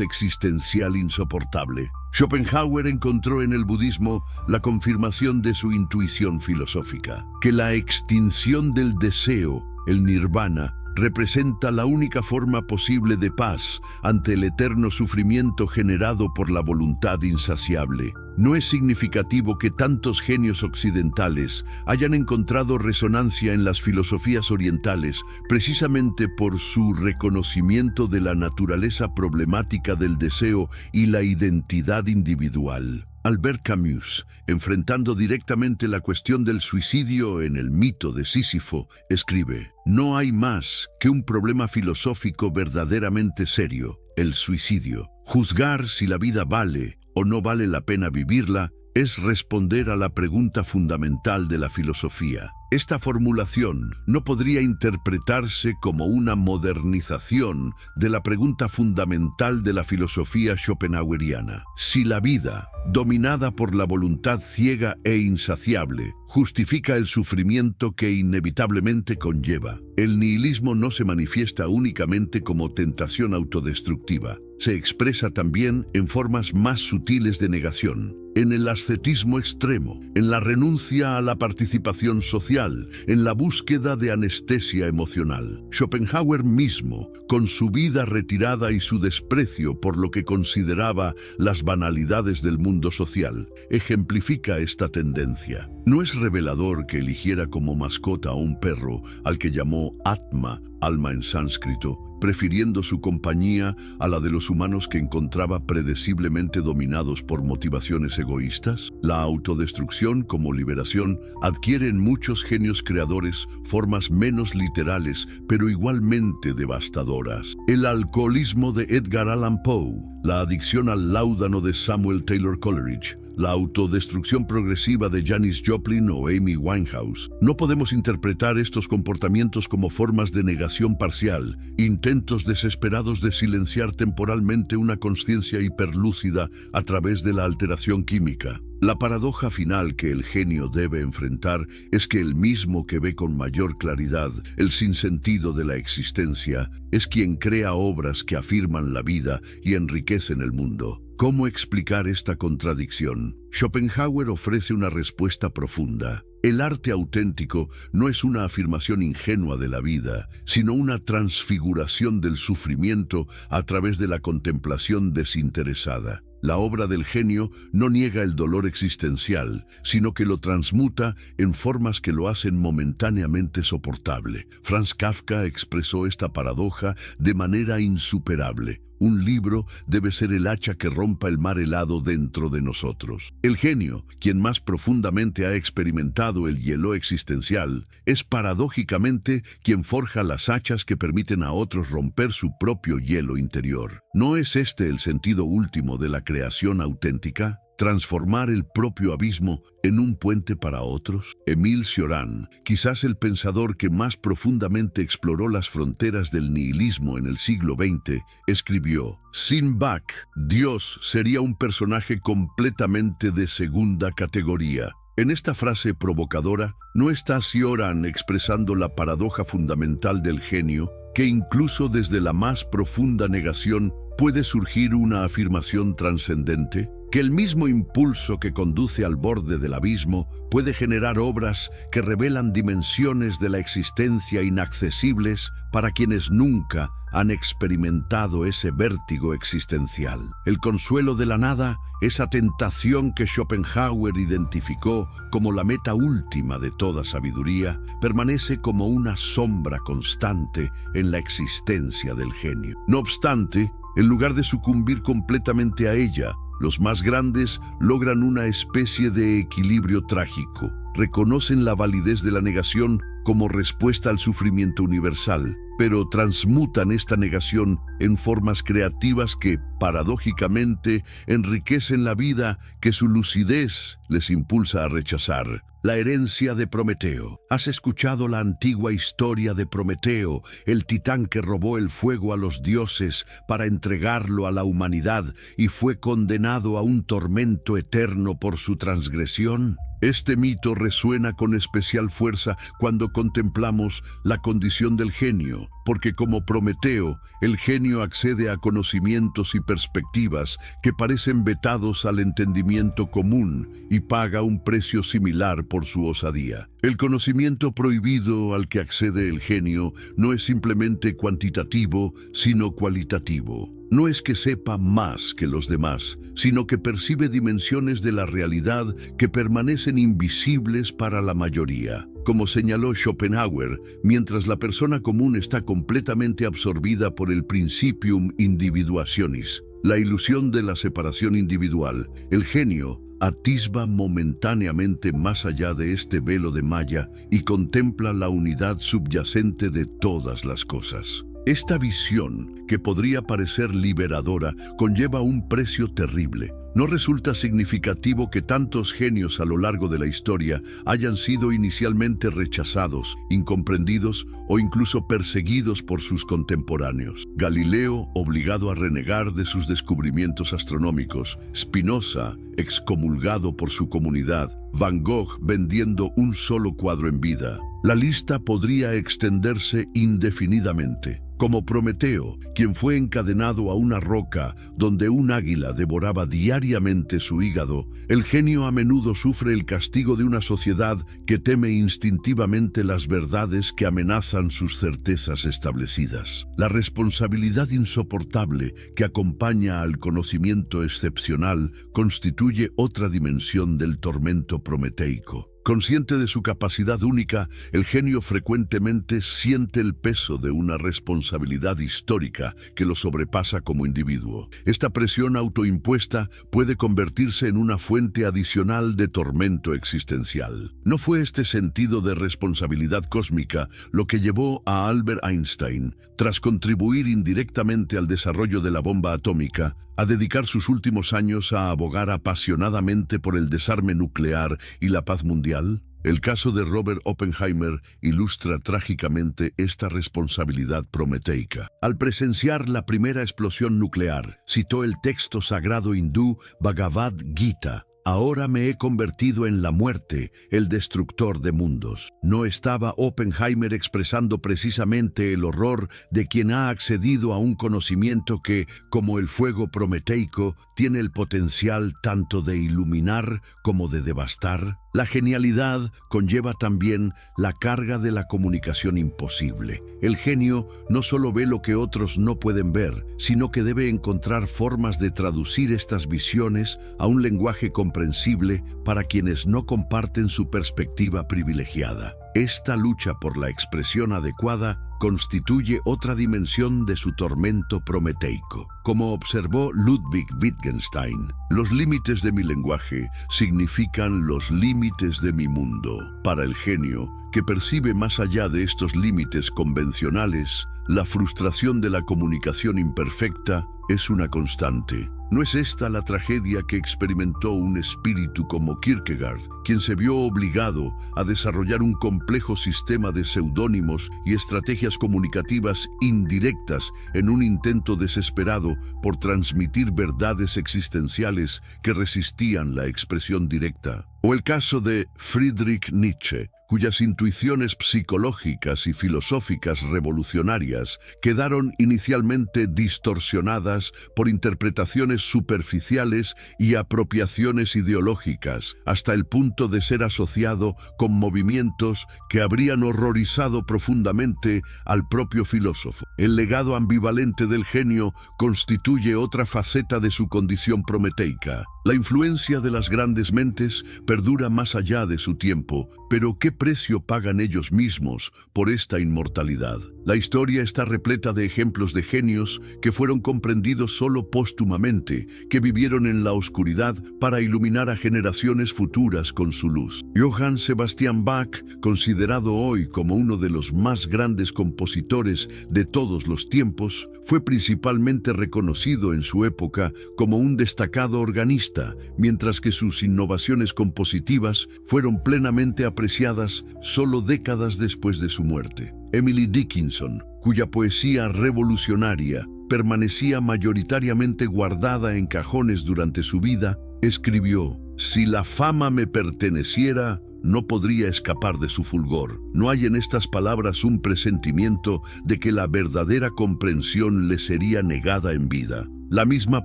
existencial insoportable? Schopenhauer encontró en el budismo la confirmación de su intuición filosófica, que la extinción del deseo, el nirvana, representa la única forma posible de paz ante el eterno sufrimiento generado por la voluntad insaciable. No es significativo que tantos genios occidentales hayan encontrado resonancia en las filosofías orientales precisamente por su reconocimiento de la naturaleza problemática del deseo y la identidad individual. Albert Camus, enfrentando directamente la cuestión del suicidio en el mito de Sísifo, escribe: «No hay más que un problema filosófico verdaderamente serio, el suicidio. Juzgar si la vida vale o no vale la pena vivirla es responder a la pregunta fundamental de la filosofía. Esta formulación no podría interpretarse como una modernización de la pregunta fundamental de la filosofía schopenhaueriana. Si la vida, dominada por la voluntad ciega e insaciable, justifica el sufrimiento que inevitablemente conlleva, el nihilismo no se manifiesta únicamente como tentación autodestructiva. Se expresa también en formas más sutiles de negación, en el ascetismo extremo, en la renuncia a la participación social, en la búsqueda de anestesia emocional. Schopenhauer mismo, con su vida retirada y su desprecio por lo que consideraba las banalidades del mundo social, ejemplifica esta tendencia. No es revelador que eligiera como mascota a un perro al que llamó Atma, alma en sánscrito, prefiriendo su compañía a la de los humanos que encontraba predeciblemente dominados por motivaciones egoístas? La autodestrucción como liberación adquiere en muchos genios creadores formas menos literales, pero igualmente devastadoras. El alcoholismo de Edgar Allan Poe, la adicción al láudano de Samuel Taylor Coleridge, la autodestrucción progresiva de Janis Joplin o Amy Winehouse. No podemos interpretar estos comportamientos como formas de negación parcial, intentos desesperados de silenciar temporalmente una conciencia hiperlúcida a través de la alteración química. La paradoja final que el genio debe enfrentar es que el mismo que ve con mayor claridad el sinsentido de la existencia es quien crea obras que afirman la vida y enriquecen el mundo. ¿Cómo explicar esta contradicción? Schopenhauer ofrece una respuesta profunda. El arte auténtico no es una afirmación ingenua de la vida, sino una transfiguración del sufrimiento a través de la contemplación desinteresada. La obra del genio no niega el dolor existencial, sino que lo transmuta en formas que lo hacen momentáneamente soportable. Franz Kafka expresó esta paradoja de manera insuperable. Un libro debe ser el hacha que rompa el mar helado dentro de nosotros. El genio, quien más profundamente ha experimentado el hielo existencial, es paradójicamente quien forja las hachas que permiten a otros romper su propio hielo interior. ¿No es este el sentido último de la creación auténtica? Transformar el propio abismo en un puente para otros. Émile Cioran, quizás el pensador que más profundamente exploró las fronteras del nihilismo en el siglo XX, escribió: sin Bach, Dios sería un personaje completamente de segunda categoría. En esta frase provocadora, no está Cioran expresando la paradoja fundamental del genio, que incluso desde la más profunda negación puede surgir una afirmación trascendente, que el mismo impulso que conduce al borde del abismo puede generar obras que revelan dimensiones de la existencia inaccesibles para quienes nunca han experimentado ese vértigo existencial. El consuelo de la nada, esa tentación que Schopenhauer identificó como la meta última de toda sabiduría, permanece como una sombra constante en la existencia del genio. No obstante, en lugar de sucumbir completamente a ella, los más grandes logran una especie de equilibrio trágico. Reconocen la validez de la negación como respuesta al sufrimiento universal, pero transmutan esta negación en formas creativas que, paradójicamente, enriquecen la vida que su lucidez les impulsa a rechazar. La herencia de Prometeo. ¿Has escuchado la antigua historia de Prometeo, el titán que robó el fuego a los dioses para entregarlo a la humanidad y fue condenado a un tormento eterno por su transgresión? Este mito resuena con especial fuerza cuando contemplamos la condición del genio, porque como Prometeo, el genio accede a conocimientos y perspectivas que parecen vetados al entendimiento común y paga un precio similar por su osadía. El conocimiento prohibido al que accede el genio no es simplemente cuantitativo, sino cualitativo. No es que sepa más que los demás, sino que percibe dimensiones de la realidad que permanecen invisibles para la mayoría. Como señaló Schopenhauer, mientras la persona común está completamente absorbida por el principium individuationis, la ilusión de la separación individual, el genio atisba momentáneamente más allá de este velo de malla y contempla la unidad subyacente de todas las cosas. Esta visión, que podría parecer liberadora, conlleva un precio terrible. No resulta significativo que tantos genios a lo largo de la historia hayan sido inicialmente rechazados, incomprendidos o incluso perseguidos por sus contemporáneos. Galileo, obligado a renegar de sus descubrimientos astronómicos; Spinoza, excomulgado por su comunidad; Van Gogh vendiendo un solo cuadro en vida. La lista podría extenderse indefinidamente. Como Prometeo, quien fue encadenado a una roca donde un águila devoraba diariamente su hígado, el genio a menudo sufre el castigo de una sociedad que teme instintivamente las verdades que amenazan sus certezas establecidas. La responsabilidad insoportable que acompaña al conocimiento excepcional constituye otra dimensión del tormento prometeico. Consciente de su capacidad única, el genio frecuentemente siente el peso de una responsabilidad histórica que lo sobrepasa como individuo. Esta presión autoimpuesta puede convertirse en una fuente adicional de tormento existencial. No fue este sentido de responsabilidad cósmica lo que llevó a Albert Einstein, tras contribuir indirectamente al desarrollo de la bomba atómica, a dedicar sus últimos años a abogar apasionadamente por el desarme nuclear y la paz mundial. El caso de Robert Oppenheimer ilustra trágicamente esta responsabilidad prometeica. Al presenciar la primera explosión nuclear, citó el texto sagrado hindú Bhagavad Gita: «Ahora me he convertido en la muerte, el destructor de mundos». ¿No estaba Oppenheimer expresando precisamente el horror de quien ha accedido a un conocimiento que, como el fuego prometeico, tiene el potencial tanto de iluminar como de devastar? La genialidad conlleva también la carga de la comunicación imposible. El genio no solo ve lo que otros no pueden ver, sino que debe encontrar formas de traducir estas visiones a un lenguaje comprensible para quienes no comparten su perspectiva privilegiada. Esta lucha por la expresión adecuada constituye otra dimensión de su tormento prometeico. Como observó Ludwig Wittgenstein, los límites de mi lenguaje significan los límites de mi mundo. Para el genio, que percibe más allá de estos límites convencionales, la frustración de la comunicación imperfecta es una constante. ¿No es esta la tragedia que experimentó un espíritu como Kierkegaard, quien se vio obligado a desarrollar un complejo sistema de seudónimos y estrategias comunicativas indirectas en un intento desesperado por transmitir verdades existenciales que resistían la expresión directa? O el caso de Friedrich Nietzsche, cuyas intuiciones psicológicas y filosóficas revolucionarias quedaron inicialmente distorsionadas por interpretaciones superficiales y apropiaciones ideológicas, hasta el punto de ser asociado con movimientos que habrían horrorizado profundamente al propio filósofo. El legado ambivalente del genio constituye otra faceta de su condición prometeica. La influencia de las grandes mentes perdura más allá de su tiempo, pero ¿qué precio pagan ellos mismos por esta inmortalidad? La historia está repleta de ejemplos de genios que fueron comprendidos solo póstumamente, que vivieron en la oscuridad para iluminar a generaciones futuras con su luz. Johann Sebastian Bach, considerado hoy como uno de los más grandes compositores de todos los tiempos, fue principalmente reconocido en su época como un destacado organista, mientras que sus innovaciones compositivas fueron plenamente apreciadas solo décadas después de su muerte. Emily Dickinson, cuya poesía revolucionaria permanecía mayoritariamente guardada en cajones durante su vida, escribió: «Si la fama me perteneciera, no podría escapar de su fulgor». No hay en estas palabras un presentimiento de que la verdadera comprensión le sería negada en vida. La misma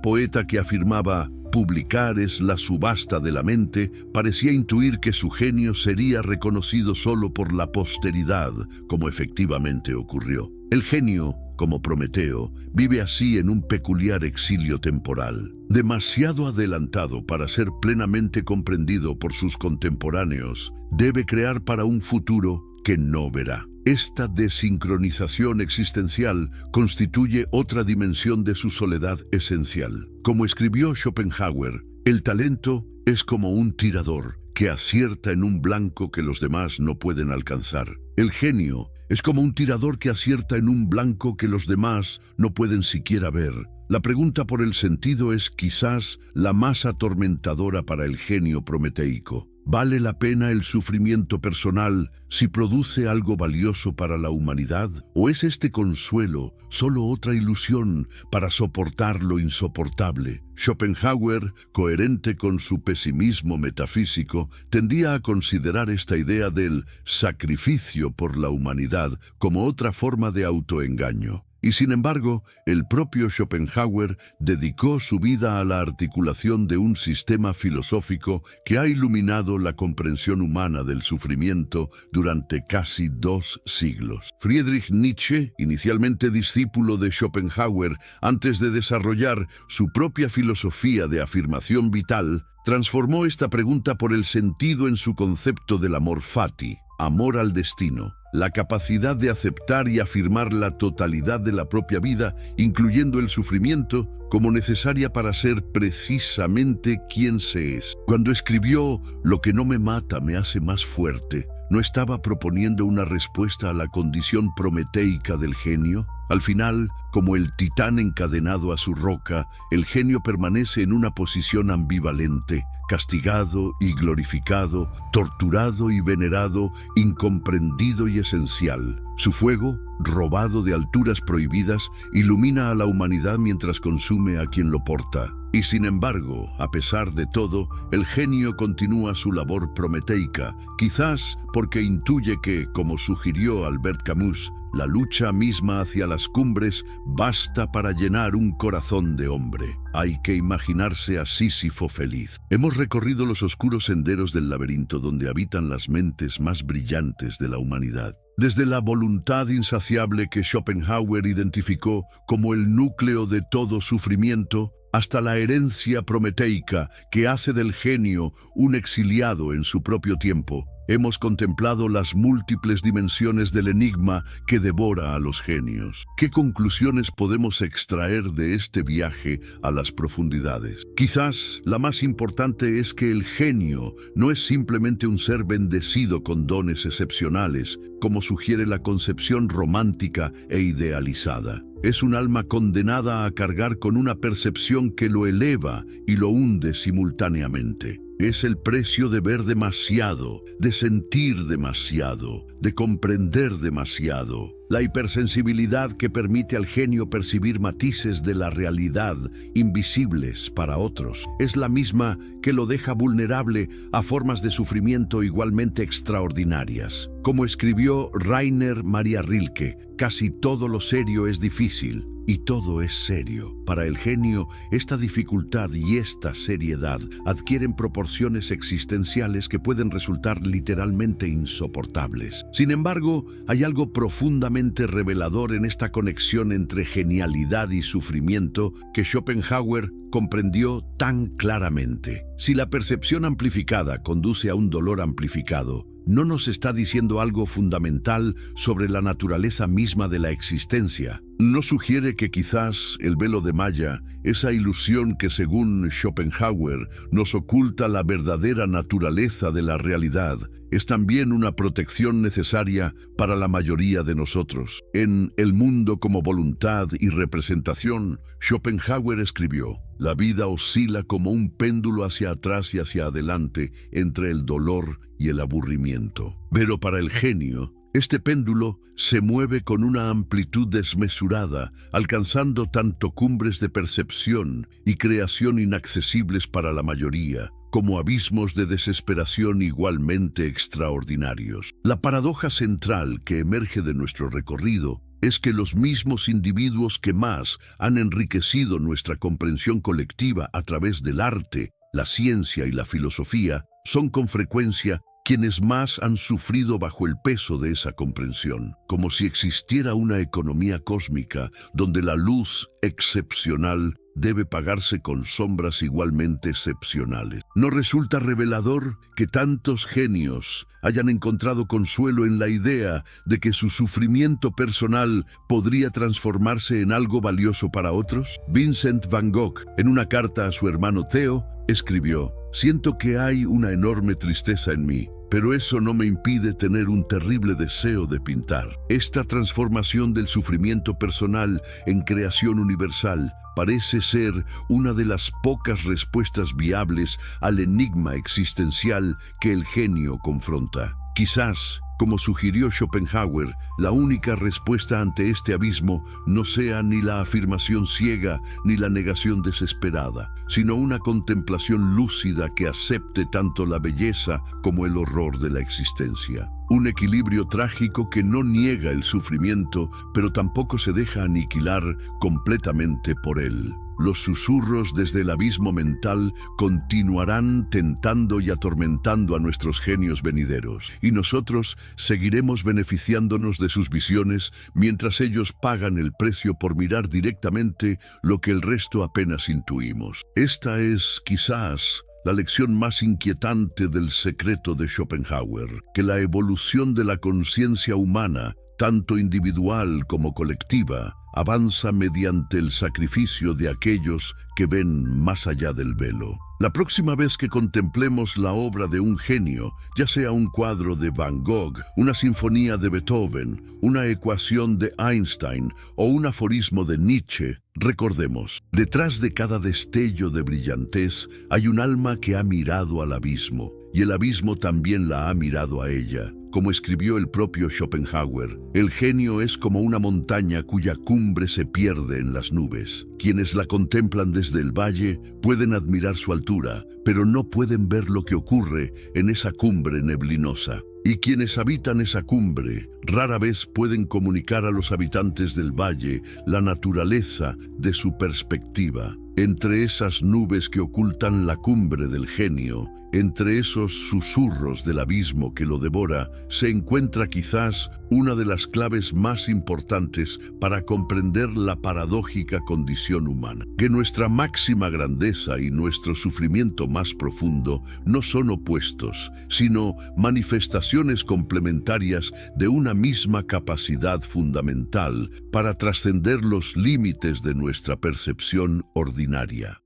poeta que afirmaba «publicar es la subasta de la mente» parecía intuir que su genio sería reconocido solo por la posteridad, como efectivamente ocurrió. El genio, como Prometeo, vive así en un peculiar exilio temporal. Demasiado adelantado para ser plenamente comprendido por sus contemporáneos, debe crear para un futuro que no verá. Esta desincronización existencial constituye otra dimensión de su soledad esencial. Como escribió Schopenhauer, el talento es como un tirador que acierta en un blanco que los demás no pueden alcanzar. El genio Es como un tirador que acierta en un blanco que los demás no pueden siquiera ver. La pregunta por el sentido es quizás la más atormentadora para el genio prometeico. ¿Vale la pena el sufrimiento personal si produce algo valioso para la humanidad? ¿O es este consuelo solo otra ilusión para soportar lo insoportable? Schopenhauer, coherente con su pesimismo metafísico, tendía a considerar esta idea del sacrificio por la humanidad como otra forma de autoengaño. Y sin embargo, el propio Schopenhauer dedicó su vida a la articulación de un sistema filosófico que ha iluminado la comprensión humana del sufrimiento durante casi 2 siglos. Friedrich Nietzsche, inicialmente discípulo de Schopenhauer, antes de desarrollar su propia filosofía de afirmación vital, transformó esta pregunta por el sentido en su concepto del amor fati, amor al destino. La capacidad de aceptar y afirmar la totalidad de la propia vida, incluyendo el sufrimiento, como necesaria para ser precisamente quien se es. Cuando escribió «Lo que no me mata me hace más fuerte», ¿no estaba proponiendo una respuesta a la condición prometeica del genio? Al final, como el titán encadenado a su roca, el genio permanece en una posición ambivalente, castigado y glorificado, torturado y venerado, incomprendido y esencial. Su fuego, robado de alturas prohibidas, ilumina a la humanidad mientras consume a quien lo porta. Y sin embargo, a pesar de todo, el genio continúa su labor prometeica, quizás porque intuye que, como sugirió Albert Camus, la lucha misma hacia las cumbres basta para llenar un corazón de hombre. Hay que imaginarse a Sísifo feliz. Hemos recorrido los oscuros senderos del laberinto donde habitan las mentes más brillantes de la humanidad. Desde la voluntad insaciable que Schopenhauer identificó como el núcleo de todo sufrimiento, hasta la herencia prometeica que hace del genio un exiliado en su propio tiempo, hemos contemplado las múltiples dimensiones del enigma que devora a los genios. ¿Qué conclusiones podemos extraer de este viaje a las profundidades? Quizás la más importante es que el genio no es simplemente un ser bendecido con dones excepcionales, como sugiere la concepción romántica e idealizada. Es un alma condenada a cargar con una percepción que lo eleva y lo hunde simultáneamente. Es el precio de ver demasiado, de sentir demasiado, de comprender demasiado. La hipersensibilidad que permite al genio percibir matices de la realidad invisibles para otros es la misma que lo deja vulnerable a formas de sufrimiento igualmente extraordinarias. Como escribió Rainer Maria Rilke, casi todo lo serio es difícil y todo es serio. Para el genio, esta dificultad y esta seriedad adquieren proporciones existenciales que pueden resultar literalmente insoportables. Sin embargo, hay algo profundamente revelador en esta conexión entre genialidad y sufrimiento que Schopenhauer comprendió tan claramente. Si la percepción amplificada conduce a un dolor amplificado, no nos está diciendo algo fundamental sobre la naturaleza misma de la existencia. ¿No sugiere que quizás el velo de Maya, esa ilusión que según Schopenhauer nos oculta la verdadera naturaleza de la realidad, es también una protección necesaria para la mayoría de nosotros? En El mundo como voluntad y representación, Schopenhauer escribió: «La vida oscila como un péndulo hacia atrás y hacia adelante entre el dolor y el aburrimiento». Pero para el genio, este péndulo se mueve con una amplitud desmesurada, alcanzando tanto cumbres de percepción y creación inaccesibles para la mayoría, como abismos de desesperación igualmente extraordinarios. La paradoja central que emerge de nuestro recorrido es que los mismos individuos que más han enriquecido nuestra comprensión colectiva a través del arte, la ciencia y la filosofía, son con frecuencia quienes más han sufrido bajo el peso de esa comprensión, como si existiera una economía cósmica donde la luz excepcional debe pagarse con sombras igualmente excepcionales. ¿No resulta revelador que tantos genios hayan encontrado consuelo en la idea de que su sufrimiento personal podría transformarse en algo valioso para otros? Vincent van Gogh, en una carta a su hermano Theo, escribió: «Siento que hay una enorme tristeza en mí, pero eso no me impide tener un terrible deseo de pintar. Esta transformación del sufrimiento personal en creación universal parece ser una de las pocas respuestas viables al enigma existencial que el genio confronta. Quizás, como sugirió Schopenhauer, la única respuesta ante este abismo no sea ni la afirmación ciega ni la negación desesperada, sino una contemplación lúcida que acepte tanto la belleza como el horror de la existencia. Un equilibrio trágico que no niega el sufrimiento, pero tampoco se deja aniquilar completamente por él. Los susurros desde el abismo mental continuarán tentando y atormentando a nuestros genios venideros, y nosotros seguiremos beneficiándonos de sus visiones mientras ellos pagan el precio por mirar directamente lo que el resto apenas intuimos. Esta es, quizás, la lección más inquietante del secreto de Schopenhauer, que la evolución de la conciencia humana, tanto individual como colectiva, avanza mediante el sacrificio de aquellos que ven más allá del velo. La próxima vez que contemplemos la obra de un genio, ya sea un cuadro de Van Gogh, una sinfonía de Beethoven, una ecuación de Einstein o un aforismo de Nietzsche, recordemos, detrás de cada destello de brillantez hay un alma que ha mirado al abismo, y el abismo también la ha mirado a ella. Como escribió el propio Schopenhauer, el genio es como una montaña cuya cumbre se pierde en las nubes. Quienes la contemplan desde el valle pueden admirar su altura, pero no pueden ver lo que ocurre en esa cumbre neblinosa. Y quienes habitan esa cumbre rara vez pueden comunicar a los habitantes del valle la naturaleza de su perspectiva. Entre esas nubes que ocultan la cumbre del genio, entre esos susurros del abismo que lo devora, se encuentra quizás una de las claves más importantes para comprender la paradójica condición humana. Que nuestra máxima grandeza y nuestro sufrimiento más profundo no son opuestos, sino manifestaciones complementarias de una misma capacidad fundamental para trascender los límites de nuestra percepción ordinaria.